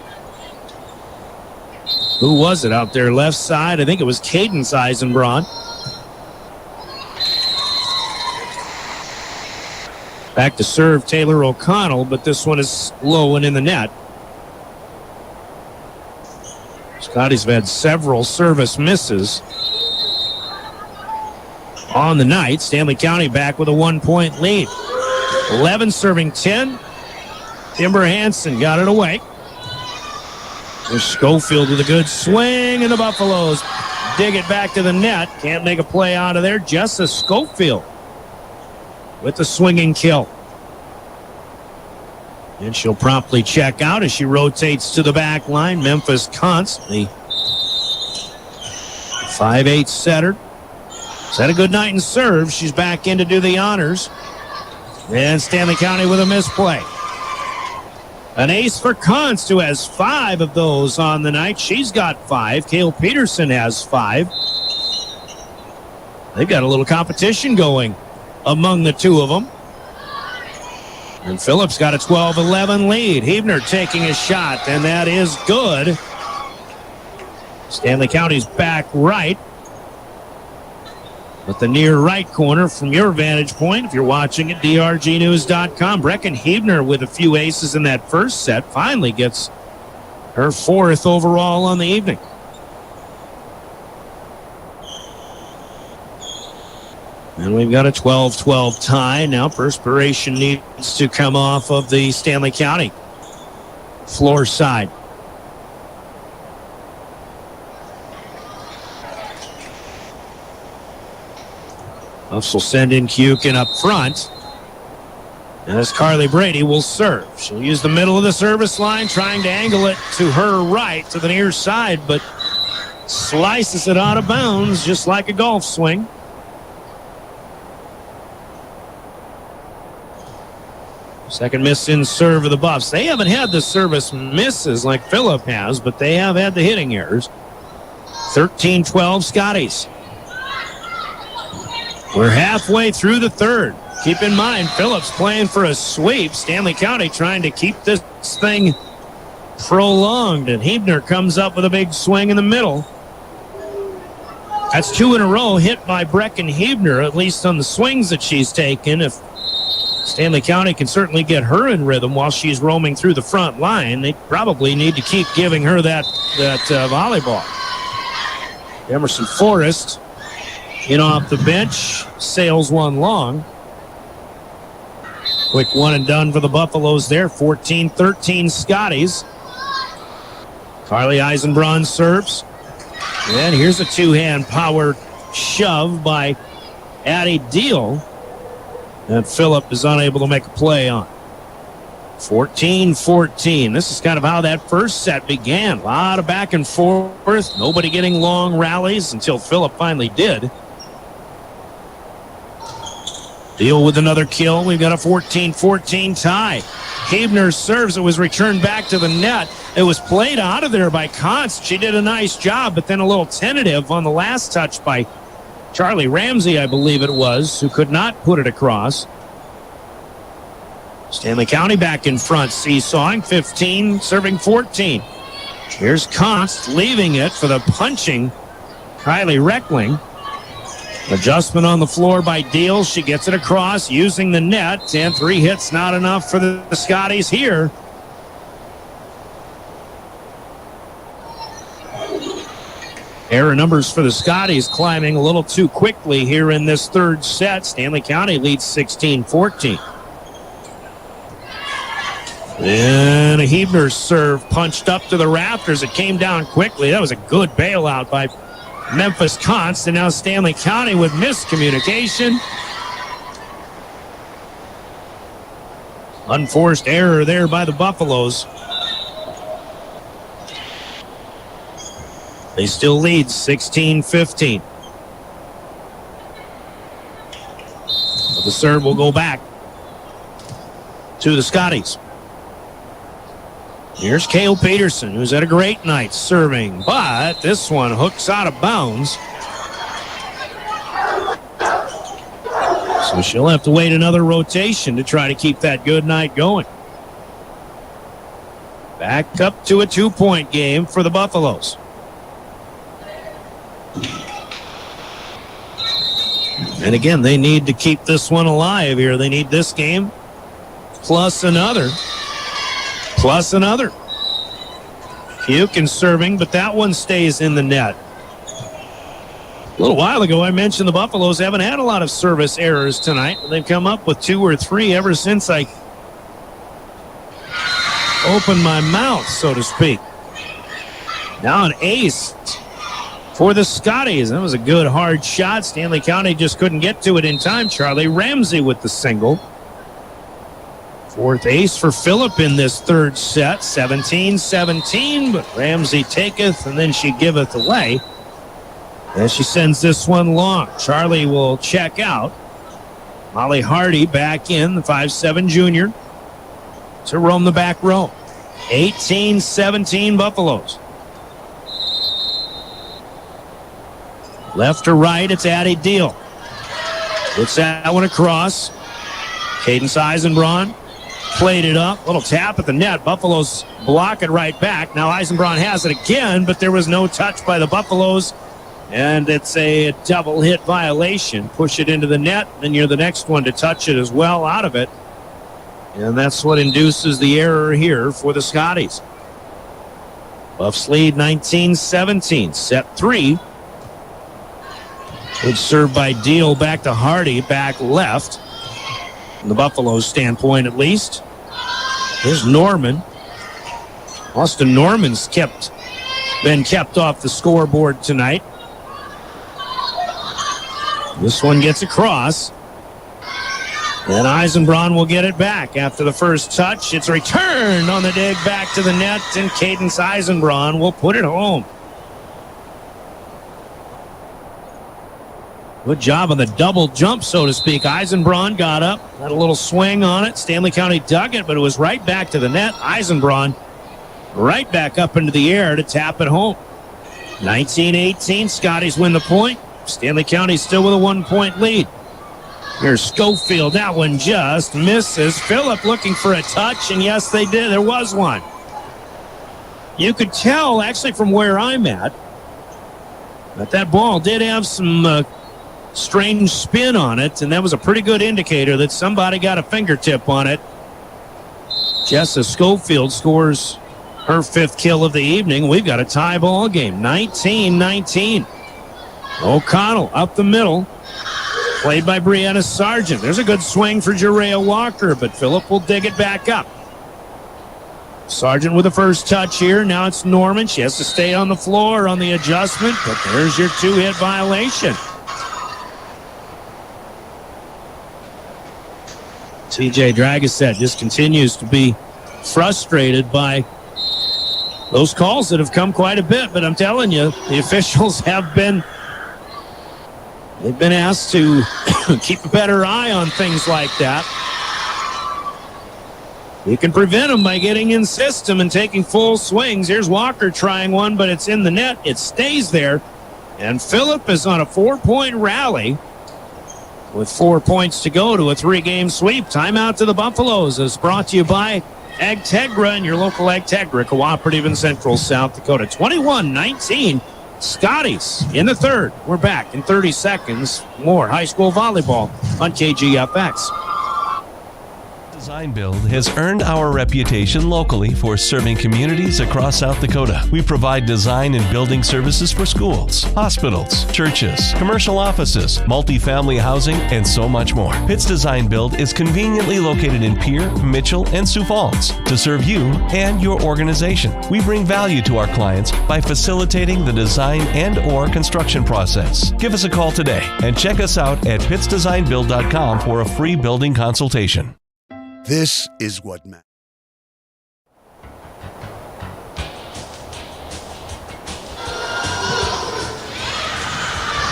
who was it out there left side? I think it was Cadence Eisenbraun. Back to serve Taylor O'Connell, but this one is low and in the net. Scotties have had several service misses on the night. Stanley County back with a 1-point lead. 11 serving 10. Timber Hansen got it away. There's Schofield with a good swing, and the Buffaloes dig it back to the net. Can't make a play out of there. Jessa Schofield with the swinging kill. And she'll promptly check out as she rotates to the back line. Memphis Kuntz, the 5'8" setter, has had a good night in serve. She's back in to do the honors. And Stanley County with a misplay. An ace for Kuntz, who has 5 of those on the night. She's got 5. Kale Peterson has 5. They've got a little competition going among the two of them. And Phillips got a 12-11 lead. Hebner taking a shot, and that is good. Stanley County's back right. But the near right corner from your vantage point, if you're watching at drgnews.com, Brecken Hebner with a few aces in that first set finally gets her 4th overall on the evening. And we've got a 12-12 tie. Now perspiration needs to come off of the Stanley County floor side. Buffs will send in Kukin up front. And as Carly Brady will serve. She'll use the middle of the service line, trying to angle it to her right, to the near side, but slices it out of bounds just like a golf swing. Second miss in serve of the Buffs. They haven't had the service misses like Phillip has, but they have had the hitting errors. 13-12 Scotties. We're halfway through the third. Keep in mind, Phillips playing for a sweep. Stanley County trying to keep this thing prolonged, and Hebner comes up with a big swing in the middle. That's 2 in a row hit by Brecken Hebner, at least on the swings that she's taken. If Stanley County can certainly get her in rhythm while she's roaming through the front line, they probably need to keep giving her that volleyball. Emerson Forrest in off the bench, sails one long. Quick one and done for the Buffaloes there. 14-13 Scotties. Carly Eisenbrunn serves. And here's a two-hand power shove by Addie Deal that Phillip is unable to make a play on. 14-14. This is kind of how that first set began. A lot of back and forth. Nobody getting long rallies until Phillip finally did. Deal with another kill. We've got a 14-14 tie. Hebner serves. It was returned back to the net. It was played out of there by Const. She did a nice job, but then a little tentative on the last touch by Charlie Ramsey, I believe it was, who could not put it across. Stanley County back in front, seesawing. 15, serving 14. Here's Const leaving it for the punching Kylie Reckling. Adjustment on the floor by Deal. She gets it across using the net, and 3 hits not enough for the Scotties here. Error numbers for the Scotties climbing a little too quickly here in this third set. Stanley County leads 16-14. And a Hebner serve punched up to the rafters. It came down quickly. That was a good bailout by Memphis Const, and now Stanley County with miscommunication. Unforced error there by the Buffaloes. They still lead 16-15. The serve will go back to the Scotties. Here's Cale Peterson, who's had a great night serving, but this one hooks out of bounds. So she'll have to wait another rotation to try to keep that good night going. Back up to a 2-point game for the Buffaloes. And again, they need to keep this one alive here. They need this game plus another. Plus another. Hukin serving, but that one stays in the net. A little while ago, I mentioned the Buffaloes haven't had a lot of service errors tonight. They've come up with 2 or 3 ever since I opened my mouth, so to speak. Now an ace for the Scotties. That was a good hard shot. Stanley County just couldn't get to it in time. Charlie Ramsey with the single. 4th ace for Phillip in this third set. 17-17, but Ramsey taketh and then she giveth away. And she sends this one long. Charlie will check out. Molly Hardy back in, the 5'7" junior, to roam the back row. 18-17 Buffaloes. Left to right, it's Addie Deal. Puts that one across. Cadence Eisenbrunn played it up. Little tap at the net. Buffaloes block it right back. Now Eisenbrunn has it again, but there was no touch by the Buffaloes. And it's a double hit violation. Push it into the net, then you're the next one to touch it as well out of it. And that's what induces the error here for the Scotties. Buffs lead 19-17. Set 3. Good serve by Deal back to Hardy, back left. From the Buffaloes standpoint, at least. Here's Norman. Austin Norman's been kept off the scoreboard tonight. This one gets across. And Eisenbraun will get it back after the first touch. It's returned on the dig back to the net, and Cadence Eisenbraun will put it home. Good job on the double jump, so to speak. Eisenbraun got up, had a little swing on it. Stanley County dug it, but it was right back to the net. Eisenbraun right back up into the air to tap it home. 19-18, Scotties win the point. Stanley County still with a 1-point lead. Here's Schofield. That one just misses. Phillip looking for a touch, and yes, they did. There was one. You could tell, actually, from where I'm at, that ball did have some strange spin on it, and that was a pretty good indicator that somebody got a fingertip on it. Jessa Schofield scores her 5th kill of the evening. We've got a tie ball game, 19-19. O'Connell up the middle. Played by Brianna Sargent. There's a good swing for Jerea Walker, but Phillip will dig it back up. Sargent with the first touch here. Now it's Norman. She has to stay on the floor on the adjustment, but there's your 2-hit violation. TJ Dragoset just continues to be frustrated by those calls that have come quite a bit, but I'm telling you, the officials have been They've been asked to keep a better eye on things like that. You can prevent them by getting in system and taking full swings. Here's Walker trying one, but it's in the net. It stays there. And Phillip is on a 4-point rally with 4 points to go to a 3-game sweep. Timeout to the Buffaloes is brought to you by Agtegra and your local Agtegra cooperative in Central South Dakota. 21-19. Scotties in the third. We're back in 30 seconds. More high school volleyball on KGFX. Design Build has earned our reputation locally for serving communities across South Dakota. We provide design and building services for schools, hospitals, churches, commercial offices, multifamily housing, and so much more. Pitts Design Build is conveniently located in Pierre, Mitchell, and Sioux Falls to serve you and your organization. We bring value to our clients by facilitating the design and/or construction process. Give us a call today and check us out at pittsdesignbuild.com for a free building consultation. This is what matters.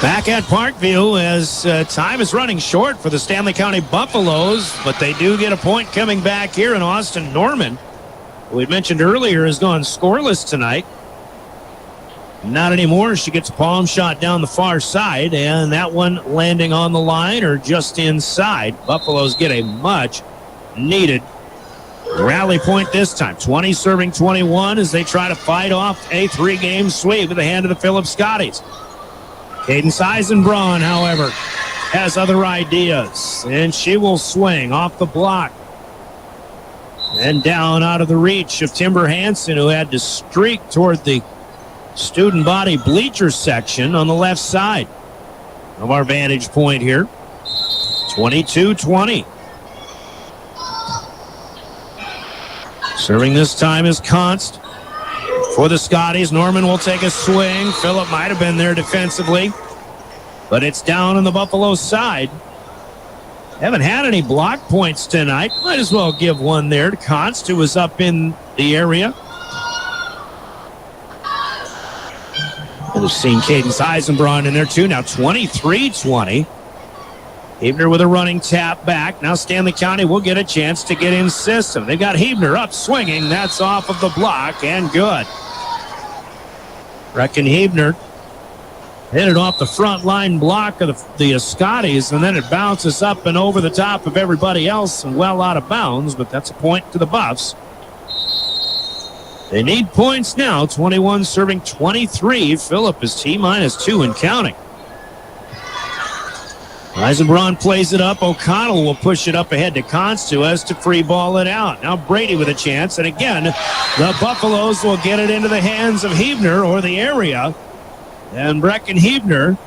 Back at Parkview as time is running short for the Stanley County Buffaloes, but they do get a point coming back here in Austin Norman, who we mentioned earlier has gone scoreless tonight. Not anymore. She gets a palm shot down the far side, and that one landing on the line or just inside. Buffaloes get a much needed rally point this time. 20 serving 21 as they try to fight off a 3-game sweep at the hand of the Phillip Scotties. Cadence Eisenbraun, however, has other ideas, and she will swing off the block and down out of the reach of Timber Hansen, who had to streak toward the student body bleacher section on the left side of our vantage point here. 22-20. Serving this time is Const for the Scotties. Norman will take a swing. Phillip might have been there defensively, but it's down on the Buffalo side. Haven't had any block points tonight. Might as well give one there to Const, who was up in the area. We've seen Cadence Eisenbraun in there too. Now 23-20. Hebner with a running tap back. Now Stanley County will get a chance to get in system. They've got Hebner up swinging. That's off of the block and good. Brecken Hebner hit it off the front line block of the Scotties, and then it bounces up and over the top of everybody else and well out of bounds, but that's a point to the Buffs. They need points now. 21 serving 23. Phillip is T-2 and counting. Eisenbraun plays it up. O'Connell will push it up ahead to Constuas to free ball it out. Now Brady with a chance. And again, the Buffaloes will get it into the hands of Hebner or the area. And Brecken Hebner.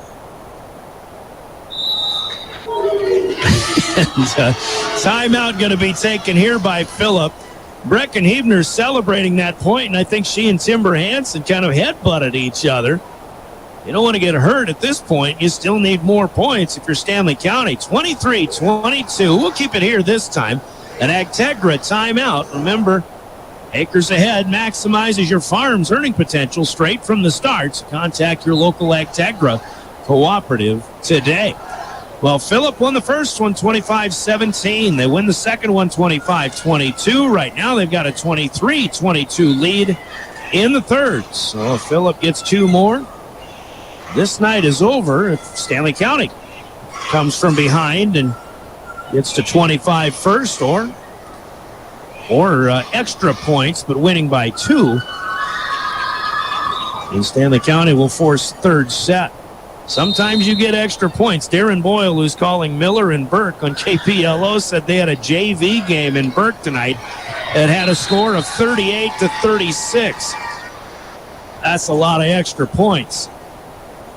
And timeout going to be taken here by Phillip. Brecken Hebner celebrating that point, and I think she and Timber Hansen kind of headbutted each other. You don't want to get hurt at this point. You still need more points if you're Stanley County. 23-22. We'll keep it here this time. An Agtegra timeout. Remember, acres ahead maximizes your farm's earning potential straight from the start. Contact your local Agtegra cooperative today. Well, Phillip won the first one 25-17. They win the second one 25-22. Right now they've got a 23-22 lead in the third. So if Phillip gets two more, this night is over. If Stanley County comes from behind and gets to 25 first or extra points, but winning by 2, and Stanley County will force third set. Sometimes you get extra points. Darren Boyle, who's calling Miller and Burke on KPLO, said they had a JV game in Burke tonight that had a score of 38-36. That's a lot of extra points.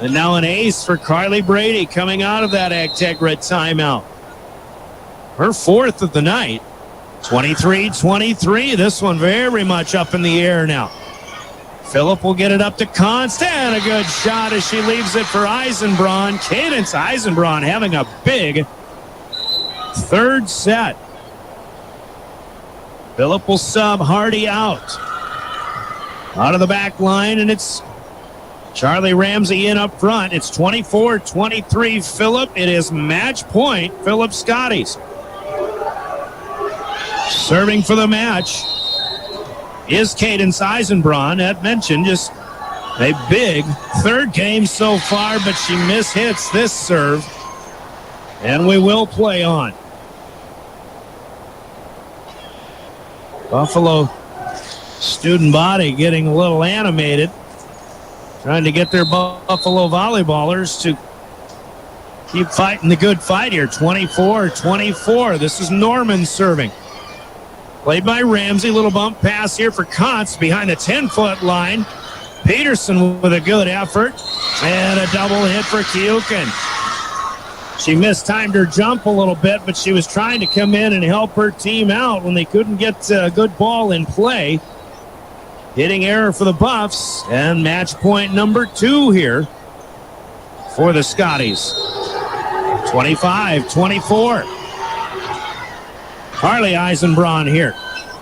And now an ace for Carly Brady coming out of that Agtegra timeout. Her fourth of the night. 23-23. This one very much up in the air now. Phillip will get it up to Const, and a good shot as she leaves it for Eisenbraun. Cadence Eisenbraun having a big third set. Phillip will sub Hardy out of the back line, and it's Charlie Ramsey in up front. It's 24-23 Phillip. It is match point Phillip Scotties. Serving for the match is Cadence Eisenbraun. That mentioned just a big third game so far, but she mishits this serve. And we will play on. Buffalo student body getting a little animated, trying to get their Buffalo volleyballers to keep fighting the good fight here. 24-24. This is Norman serving. Played by Ramsey. Little bump pass here for Kotz behind the 10-foot line. Peterson with a good effort. And a double hit for Kiukin. She mistimed her jump a little bit, but she was trying to come in and help her team out when they couldn't get a good ball in play. Hitting error for the Buffs. And match point number 2 here for the Scotties. 25-24. Harley Eisenbraun here.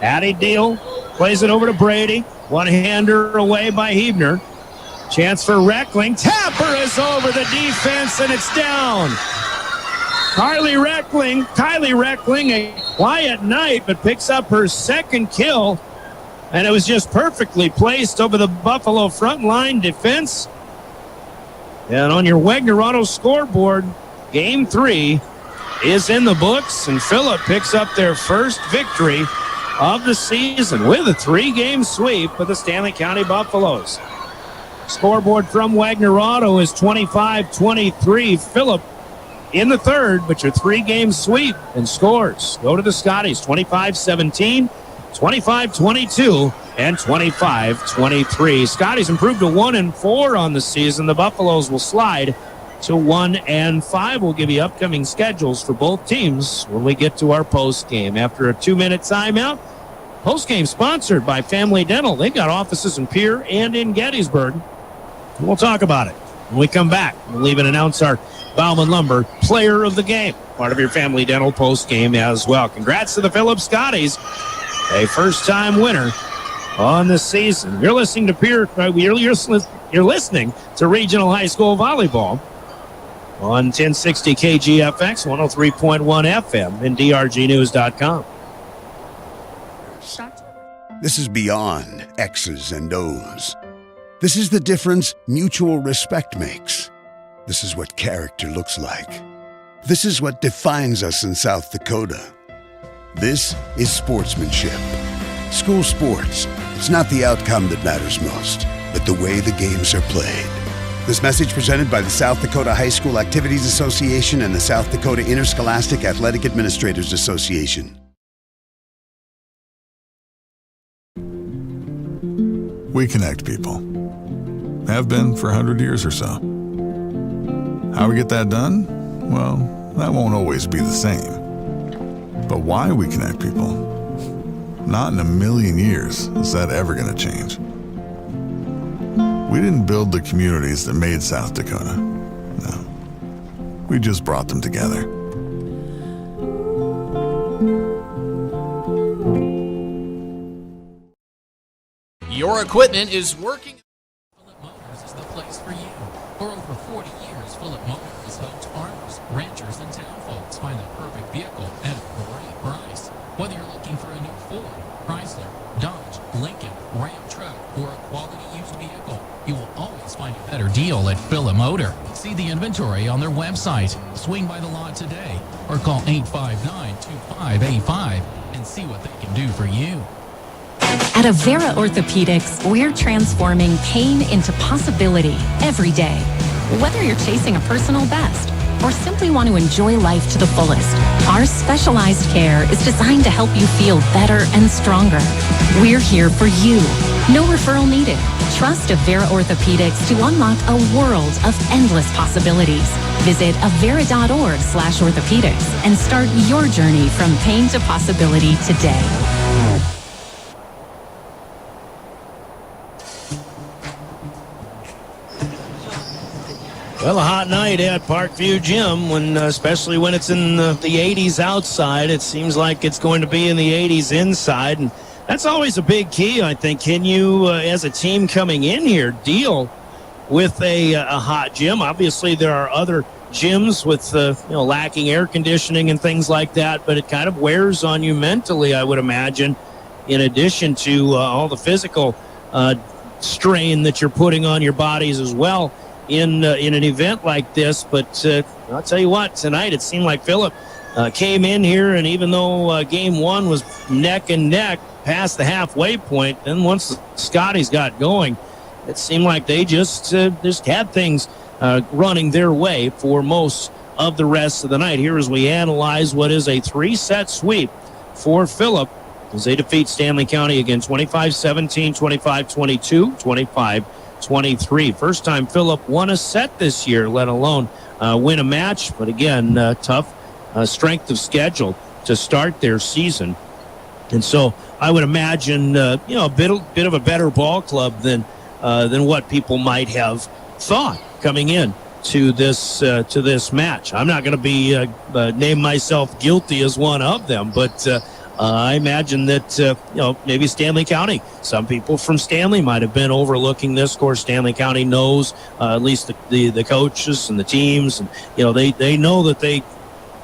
Addie Deal plays it over to Brady. One-hander away by Hebner. Chance for Reckling. Tapper is over the defense, and it's down. Kylie Reckling, a quiet night, but picks up her second kill. And it was just perfectly placed over the Buffalo front line defense. And on your Wagner Auto scoreboard, Game 3 is in the books, and Phillip picks up their first victory of the season with a 3-game sweep of the Stanley County Buffaloes. Scoreboard from Wagner Auto is 25-23. Phillip in the third, but your 3-game sweep and scores go to the Scotties. 25-17, 25-22, and 25-23. Scotties improved to 1-4 on the season. The Buffaloes will slide to 1-5. We'll give you upcoming schedules for both teams when we get to our post game. After a 2-minute timeout, post game sponsored by Family Dental. They've got offices in Pierre and in Gettysburg. We'll talk about it when we come back. We'll even announce our Bauman Lumber Player of the Game, part of your Family Dental post game as well. Congrats to the Phillip Scotties, a first-time winner on the season. You're listening to you're listening to Regional High School Volleyball on 1060 KGFX, 103.1 FM, and drgnews.com. This is beyond X's and O's. This is the difference mutual respect makes. This is what character looks like. This is what defines us in South Dakota. This is sportsmanship. School sports, it's not the outcome that matters most, but the way the games are played. This message presented by the South Dakota High School Activities Association and the South Dakota Interscholastic Athletic Administrators Association. We connect people. Have been for 100 years or so. How we get that done? Well, that won't always be the same. But why we connect people? Not in a million years is that ever going to change. We didn't build the communities that made South Dakota. No. We just brought them together. Your equipment is working. Philip Motors is the place for you. For over 40 years, Philip Motors has helped farmers, ranchers, and townfolks find the perfect vehicle at a great price. Whether you're looking for a new Ford, Chrysler, Dodge, Lincoln, Ram truck, or a quality used vehicle, you will always find a better deal at Philip Motor. See the inventory on their website, swing by the lot today, or call 859-2585 and see what they can do for you. At Avera Orthopedics, we're transforming pain into possibility every day. Whether you're chasing a personal best or simply want to enjoy life to the fullest, our specialized care is designed to help you feel better and stronger. We're here for you. No referral needed. Trust Avera Orthopedics to unlock a world of endless possibilities. Visit avera.org/orthopedics and start your journey from pain to possibility today. Well, a hot night at Parkview Gym, especially when it's in the 80s outside. It seems like it's going to be in the 80s inside, and that's always a big key, I think. Can you, as a team coming in here, deal with a hot gym? Obviously, there are other gyms with lacking air conditioning and things like that, but it kind of wears on you mentally, I would imagine, in addition to all the physical strain that you're putting on your bodies as well in an event like this. But I'll tell you what, tonight it seemed like Philip came in here, and even though game one was neck and neck past the halfway point, then once the Scotties got going, it seemed like they just had things running their way for most of the rest of the night. Here as we analyze what is a 3-set sweep for Philip as they defeat Stanley County again 25-17, 25-22, 25-23. First time Philip won a set this year, let alone win a match. But again, tough strength of schedule to start their season. And so I would imagine, a bit of a better ball club than what people might have thought coming in to this match. I'm not going to be name myself guilty as one of them, but I imagine that maybe Stanley County, some people from Stanley might have been overlooking this. Of course, Stanley County knows at least the coaches and the teams, and they know that they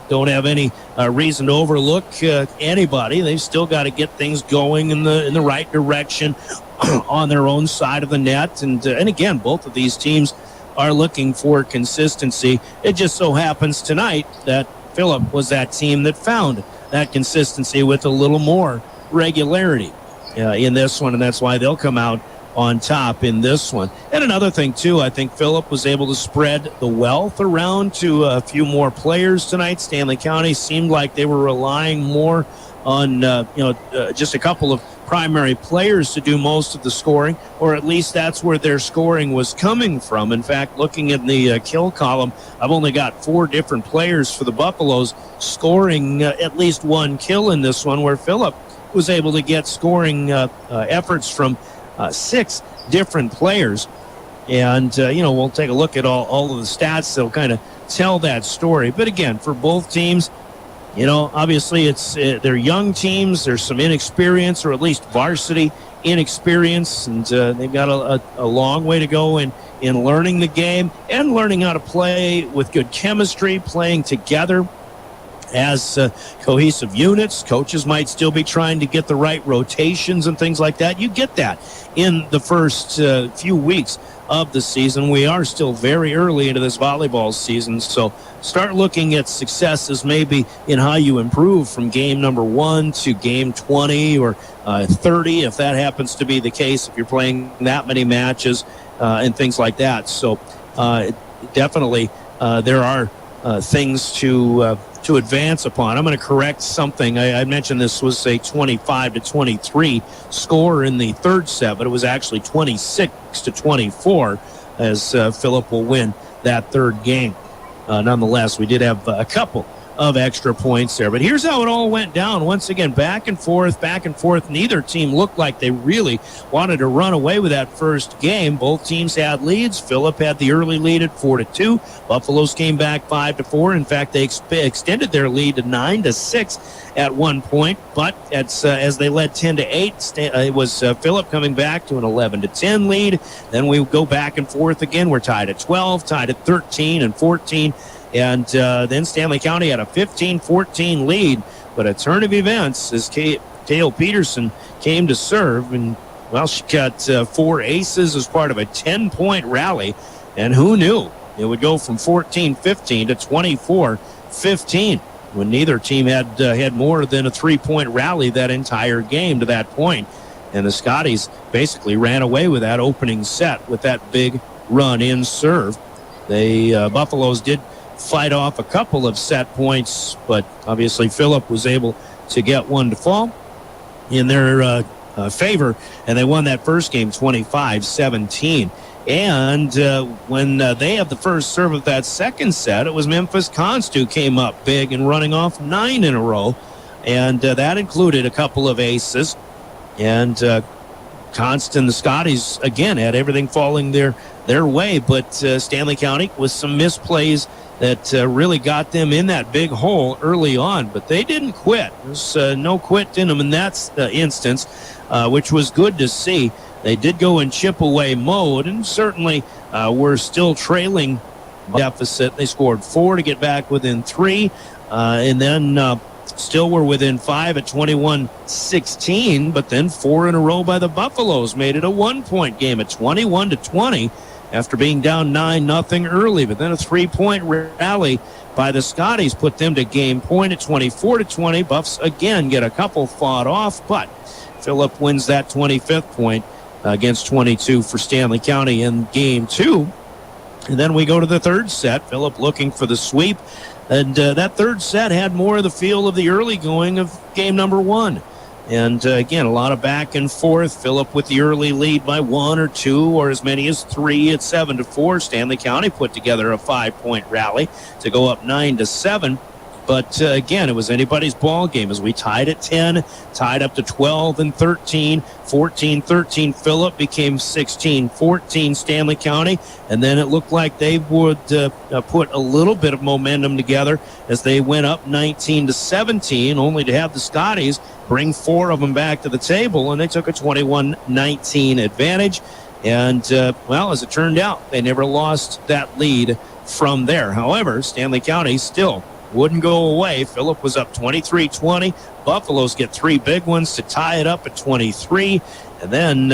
don't have any reason to overlook anybody. They've still got to get things going in the right direction on their own side of the net. And again, both of these teams are looking for consistency. It just so happens tonight that Philip was that team that found that consistency with a little more regularity in this one, and that's why they'll come out on top in this one. And another thing, too, I think Philip was able to spread the wealth around to a few more players tonight. Stanley County seemed like they were relying more on, just a couple of primary players to do most of the scoring, or at least that's where their scoring was coming from. In fact, looking at the kill column, I've only got 4 different players for the Buffaloes scoring at least 1 kill in this one, where Philip was able to get scoring efforts from 6 different players. And, we'll take a look at all of the stats that'll kind of tell that story. But again, for both teams, obviously they're young teams. There's some inexperience, or at least varsity inexperience, and they've got a long way to go in learning the game and learning how to play with good chemistry, playing together as cohesive units. Coaches might still be trying to get the right rotations and things like that. You get that in the first few weeks of the season. We are still very early into this volleyball season, so start looking at successes maybe in how you improve from game number 1 to game 20 or 30, if that happens to be the case, if you're playing that many matches and things like that. So definitely there are things to advance upon. I'm going to correct something. I mentioned this was a 25-23 score in the third set, but it was actually 26-24 as Philip will win that third game. Nonetheless, we did have a couple of extra points there. But here's how it all went down. Once again, back and forth. Neither team looked like they really wanted to run away with that first game. Both teams had leads. Phillip had the early lead at 4-2. Buffaloes came back 5-4. In fact, they extended their lead to 9-6 at one point. But as they led 10-8, it was Phillip coming back to an 11-10 lead. Then we go back and forth again. We're tied at 12, tied at 13 and 14. And then Stanley County had a 15-14 lead. But a turn of events as Cale Peterson came to serve. And, well, she got 4 aces as part of a 10-point rally. And who knew it would go from 14-15 to 24-15 when neither team had more than a 3-point rally that entire game to that point. And the Scotties basically ran away with that opening set with that big run in serve. The Buffaloes did fight off a couple of set points, but obviously Phillip was able to get one to fall in their favor, and they won that first game 25-17. And when they had the first serve of that second set, it was Memphis Const who came up big and running off 9 in a row, and that included a couple of aces. And Const and the Scotties, again, had everything falling their way, but Stanley County with some misplays that really got them in that big hole early on. But they didn't quit. There's no quit in them in that instance, which was good to see. They did go in chip-away mode, and certainly were still trailing deficit. They scored 4 to get back within 3, and then still were within 5 at 21-16, but then 4 in a row by the Buffaloes made it a 1-point game at 21-20 after being down 9-0 early. But then a 3-point rally by the Scotties put them to game point at 24-20. Buffs again get a couple fought off, but Phillip wins that 25th point against 22 for Stanley County in game 2. And then we go to the third set. Phillip looking for the sweep. And that third set had more of the feel of the early going of game number 1. And again, a lot of back and forth. Phillip with the early lead by 1 or 2 or as many as 3 at 7-4. Stanley County put together a 5-point rally to go up 9-7. But again, it was anybody's ball game as we tied at 10, tied up to 12 and 13, 14-13. Phillip became 16-14 Stanley County, and then it looked like they would put a little bit of momentum together as they went up 19-17, only to have the Scotties bring 4 of them back to the table, and they took a 21-19 advantage. And, well, as it turned out, they never lost that lead from there. However, Stanley County still wouldn't go away. Phillip was up 23-20. Buffaloes get 3 big ones to tie it up at 23. And then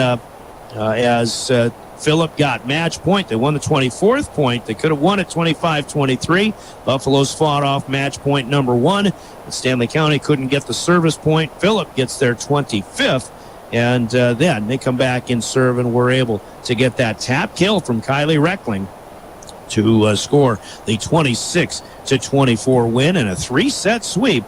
as Phillip got match point, they won the 24th point. They could have won at 25-23. Buffaloes fought off match point number 1. But Stanley County couldn't get the service point. Phillip gets their 25th. And then they come back in serve and were able to get that tap kill from Kylie Reckling to score the 26-24 win and a 3-set sweep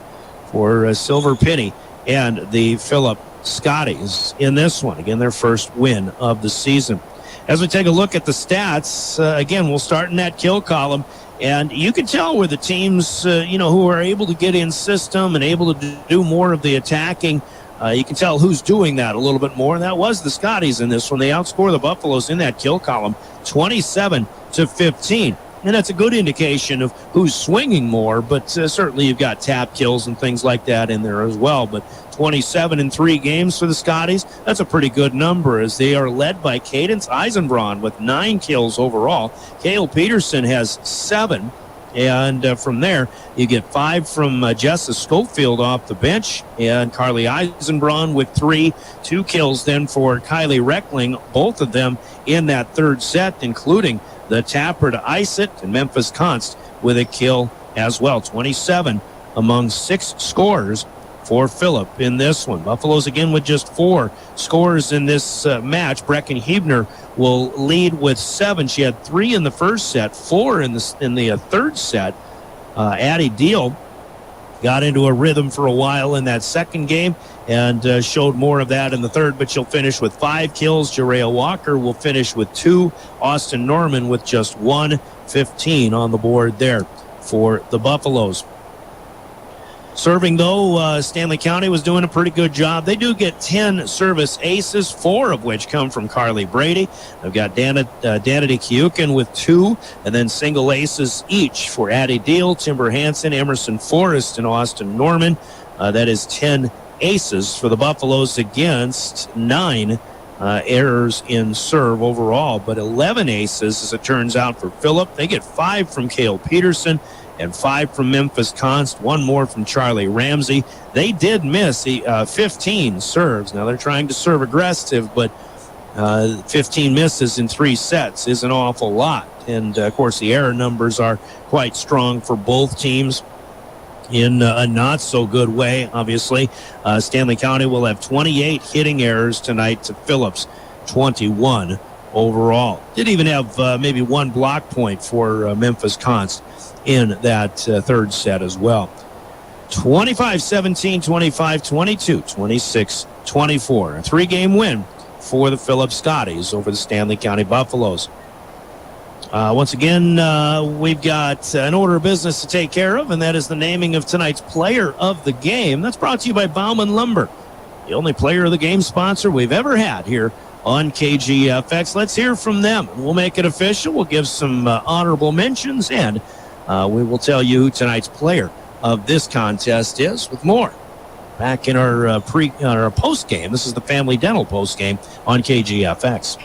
for Silver Penny and the Phillip Scotties in this one. Again, their first win of the season. As we take a look at the stats, again, we'll start in that kill column. And you can tell where the teams, who are able to get in system and able to do more of the attacking. You can tell who's doing that a little bit more. And that was the Scotties in this one. They outscore the Buffaloes in that kill column 27-15. And that's a good indication of who's swinging more, but certainly you've got tap kills and things like that in there as well. But 27 in 3 games for the Scotties, that's a pretty good number as they are led by Cadence Eisenbraun with 9 kills overall. Cale Peterson has 7. And from there, you get 5 from Jessa Schofield off the bench, and Carly Eisenbraun with 3. 2 kills then for Kylie Reckling, both of them in that third set, including the tapper to ice it, and Memphis Const with a kill as well. 27 among 6 scorers for Phillip in this one. Buffaloes again with just 4 scorers in this match. Brecken Huebner will lead with 7. She had 3 in the first set, 4 in the third set. Addie Deal got into a rhythm for a while in that second game and showed more of that in the third, but she'll finish with 5 kills. Jerea Walker will finish with 2. Austin Norman with just 1. 15 on the board there for the Buffaloes. Serving, though, Stanley County was doing a pretty good job. They do get 10 service aces, 4 of which come from Carly Brady. They've got Dana Kiukin with 2, and then single aces each for Addie Deal, Timber Hansen, Emerson Forrest, and Austin Norman. That is 10 aces for the Buffaloes against 9 errors in serve overall, but 11 aces, as it turns out, for Phillip. They get 5 from Cale Peterson and 5 from Memphis Const, 1 more from Charlie Ramsey. They did miss 15 serves. Now they're trying to serve aggressive, but 15 misses in 3 sets is an awful lot. And, of course, the error numbers are quite strong for both teams in a not-so-good way, obviously. Stanley County will have 28 hitting errors tonight to Phillip's 21 overall. Did even have maybe 1 block point for Memphis Const in that third set as well. 25-17, 25-22, 26-24. A 3-game win for the Phillip Scotties over the Stanley County Buffaloes. Once again, we've got an order of business to take care of, and that is the naming of tonight's player of the game. That's brought to you by Bauman Lumber, the only player of the game sponsor we've ever had here on KGFX. Let's hear from them. We'll make it official. We'll give some honorable mentions, and we will tell you who tonight's player of this contest is, with more back in our post game. This is the Family Dental post game on KGFX.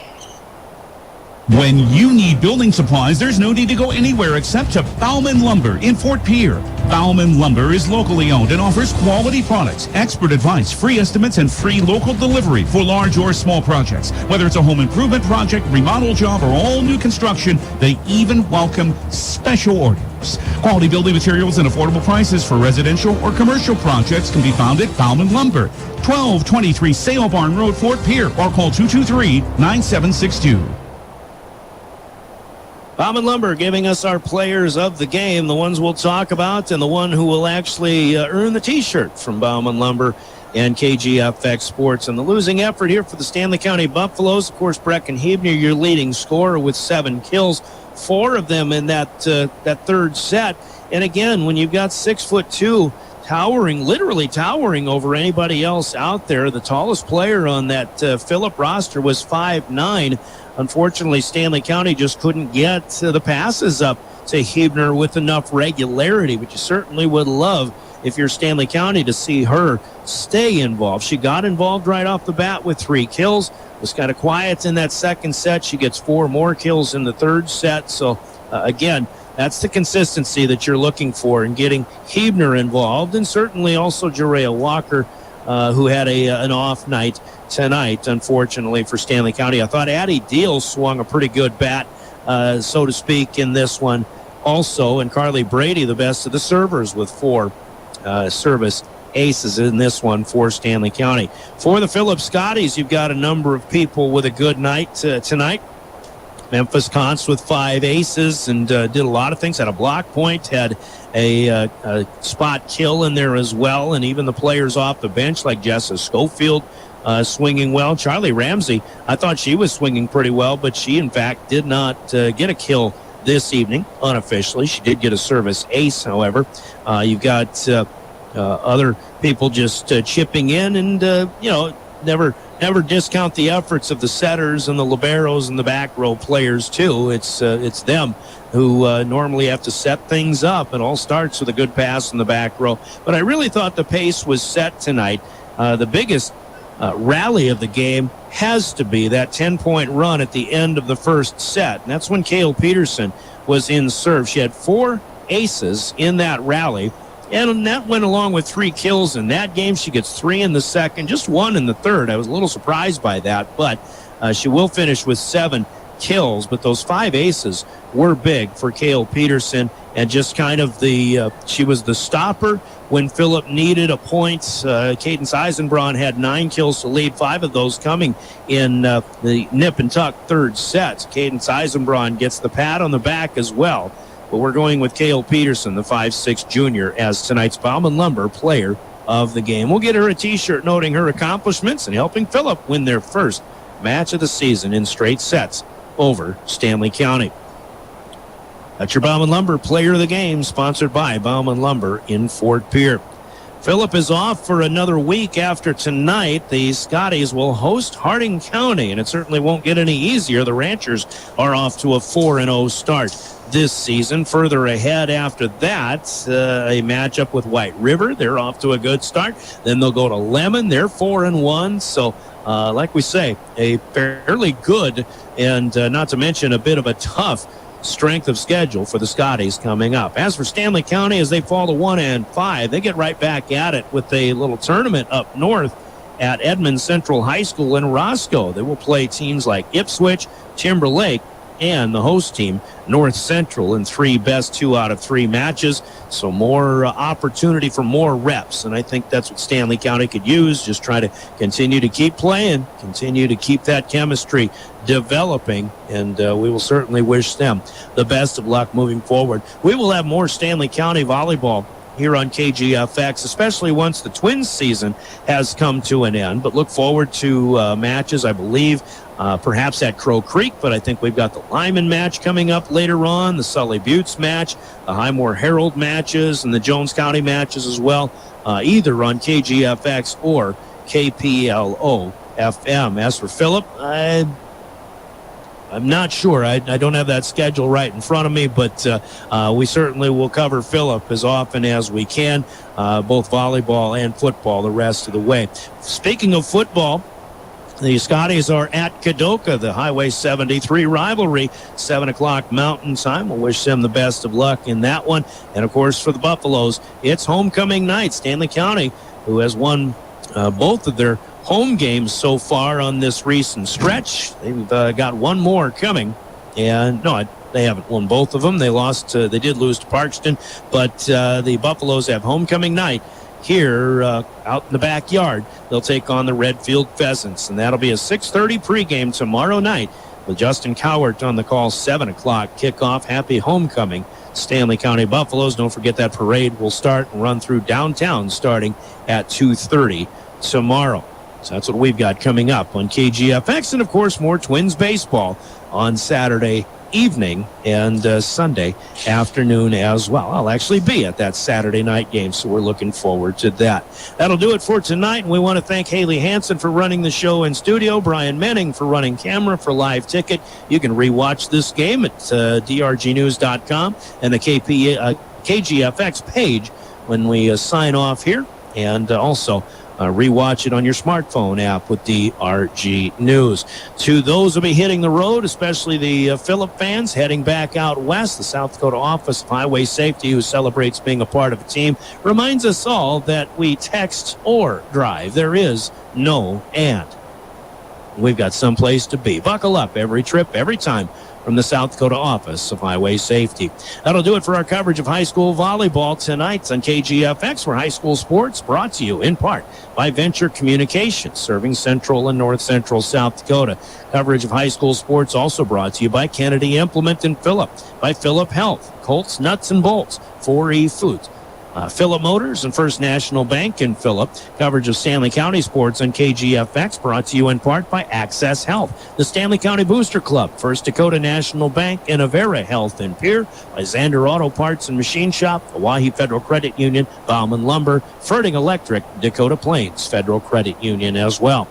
When you need building supplies, there's no need to go anywhere except to Bauman Lumber in Fort Pierre. Bauman Lumber is locally owned and offers quality products, expert advice, free estimates, and free local delivery for large or small projects. Whether it's a home improvement project, remodel job, or all new construction, they even welcome special orders. Quality building materials and affordable prices for residential or commercial projects can be found at Bauman Lumber, 1223 Sale Barn Road, Fort Pierre, or call 223-9762. Bauman Lumber giving us our players of the game, the ones we'll talk about, and the one who will actually earn the T-shirt from Bauman Lumber and KGFX Sports. And the losing effort here for the Stanley County Buffaloes, of course, Brecken Hebner, your leading scorer with 7 kills, 4 of them in that third set. And again, when you've got 6'2", literally towering over anybody else out there, the tallest player on that Phillip roster was 5'9". Unfortunately, Stanley County just couldn't get the passes up to Hebner with enough regularity, but you certainly would love, if you're Stanley County, to see her stay involved. She got involved right off the bat with 3 kills. Was kind of quiet in that second set. She gets 4 more kills in the third set. So, again, that's the consistency that you're looking for in getting Hebner involved, and certainly also Jerea Walker, who had an off night tonight, unfortunately, for Stanley County. I thought Addie Deal swung a pretty good bat, so to speak, in this one also, and Carly Brady, the best of the servers, with 4 service aces in this one for Stanley County. For the Phillip Scotties, you've got a number of people with a good night tonight. Memphis Const with 5 aces and did a lot of things. Had a block point, had a spot kill in there as well, and even the players off the bench like Jessa Schofield swinging well. Charlie Ramsey, I thought she was swinging pretty well, but she, in fact, did not get a kill this evening unofficially. She did get a service ace, however. You've got other people just chipping in, and, never discount the efforts of the setters and the liberos and the back row players, too. It's them who normally have to set things up. It all starts with a good pass in the back row. But I really thought the pace was set tonight. The biggest rally of the game has to be that 10-point run at the end of the first set. And that's when Cale Peterson was in serve. She had 4 aces in that rally, and that went along with 3 kills in that game. She gets 3 in the second, just 1 in the third. I was a little surprised by that, but she will finish with 7 kills. But those 5 aces were big for Cale Peterson, and just kind of she was the stopper when Phillip needed a point. Cadence Eisenbraun had 9 kills to lead, 5 of those coming in the nip and tuck third set. Cadence Eisenbraun gets the pat on the back as well. But we're going with Cale Peterson, the 5'6" junior, as tonight's Bauman Lumber player of the game. We'll get her a T-shirt noting her accomplishments and helping Phillip win their first match of the season in straight sets over Stanley County. That's your Bauman Lumber player of the game, sponsored by Bauman Lumber in Fort Pierre. Phillip is off for another week after tonight. The Scotties will host Harding County, and it certainly won't get any easier. The Ranchers are off to a 4-0 start this season. Further ahead after that, a matchup with White River. They're off to a good start. Then they'll go to Lemon. They're 4-1. So, like we say, a fairly good and not to mention a bit of a tough strength of schedule for the Scotties coming up. As for Stanley County, as they fall to 1-5, they get right back at it with a little tournament up north at Edmond Central High School in Roscoe. They will play teams like Ipswich, Timberlake, and the host team, North Central, in 3 best 2 out of 3 matches. So more opportunity for more reps, and I think that's what Stanley County could use. Just try to continue to keep playing, continue to keep that chemistry developing, and we will certainly wish them the best of luck moving forward. We will have more Stanley County volleyball here on KGFX, especially once the Twins season has come to an end. But look forward to matches, I believe, perhaps at Crow Creek, but I think we've got the Lyman match coming up later on, the Sully Buttes match, the Highmore Herald matches, and the Jones County matches as well, either on KGFX or KPLO FM. As for Phillip, I'm not sure. I don't have that schedule right in front of me, but we certainly will cover Phillip as often as we can, both volleyball and football the rest of the way. Speaking of football, the Scotties are at Kadoka, the Highway 73 rivalry, 7 o'clock Mountain Time. We'll wish them the best of luck in that one. And, of course, for the Buffaloes, it's homecoming night. Stanley County, who has won both of their home games so far on this recent stretch. They've got one more coming. And, no, they haven't won both of them. They they did lose to Parkston, but the Buffaloes have homecoming night here out in the backyard. They'll take on the Redfield Pheasants, and that'll be a 6:30 pregame tomorrow night with Justin Cowart on the call. 7 o'clock kickoff. Happy homecoming, Stanley County Buffaloes. Don't forget that parade will start and run through downtown starting at 2:30 tomorrow. So that's what we've got coming up on KGFX, and of course more Twins baseball on Saturday evening and Sunday afternoon as well. I'll actually be at that Saturday night game, so we're looking forward to that. That'll do it for tonight. We want to thank Haley Hansen for running the show in studio, Brian Menning for running camera, for live ticket. You can rewatch this game at drgnews.com and the KGFX page when we sign off here, and also rewatch it on your smartphone app with DRG News. To those who will be hitting the road, especially the Phillip fans heading back out west, the South Dakota Office of Highway Safety, who celebrates being a part of a team, reminds us all that we text or drive. There is no and. We've got someplace to be. Buckle up every trip, every time, from the South Dakota Office of Highway Safety. That'll do it for our coverage of high school volleyball tonight on KGFX, where high school sports brought to you in part by Venture Communications, serving Central and North Central South Dakota. Coverage of high school sports also brought to you by Kennedy Implement in Phillip, by Phillip Health, Colts Nuts and Bolts, 4E Foods, Phillip Motors, and First National Bank in Phillip. Coverage of Stanley County sports on KGFX brought to you in part by Access Health, the Stanley County Booster Club, First Dakota National Bank, and Avera Health in Pierre, by Zander Auto Parts and Machine Shop, Hawaii Federal Credit Union, Bauman Lumber, Ferding Electric, Dakota Plains Federal Credit Union as well.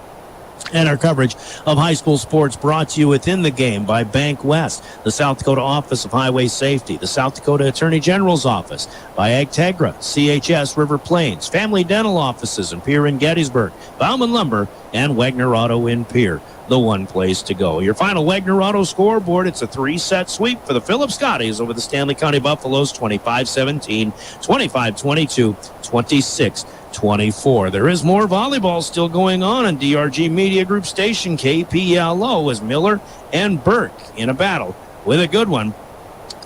And our coverage of high school sports brought to you within the game by Bank West, the South Dakota Office of Highway Safety, the South Dakota Attorney General's Office, by Agtegra, CHS River Plains, Family Dental Offices in Pierre and Gettysburg, Bauman Lumber, and Wagner Auto in Pierre. The one place to go. Your final Wagner Auto scoreboard, it's a 3-set sweep for the Phillip Scotties over the Stanley County Buffaloes, 25-17, 25-22, 26-24. There is more volleyball still going on DRG Media Group station KPLO as Miller and Burke in a battle with a good one.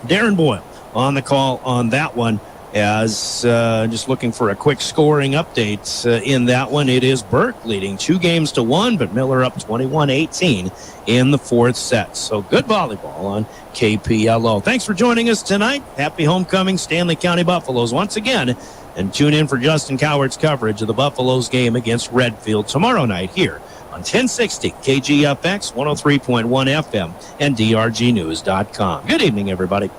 Darren Boyle on the call on that one, as just looking for a quick scoring update in that one. It is Burke leading 2-1, but Miller up 21-18 in the 4th set. So good volleyball on KPLO. Thanks for joining us tonight. Happy homecoming, Stanley County Buffaloes once again. And tune in for Justin Cowart's coverage of the Buffaloes game against Redfield tomorrow night here on 1060 KGFX, 103.1 FM, and drgnews.com. Good evening, everybody.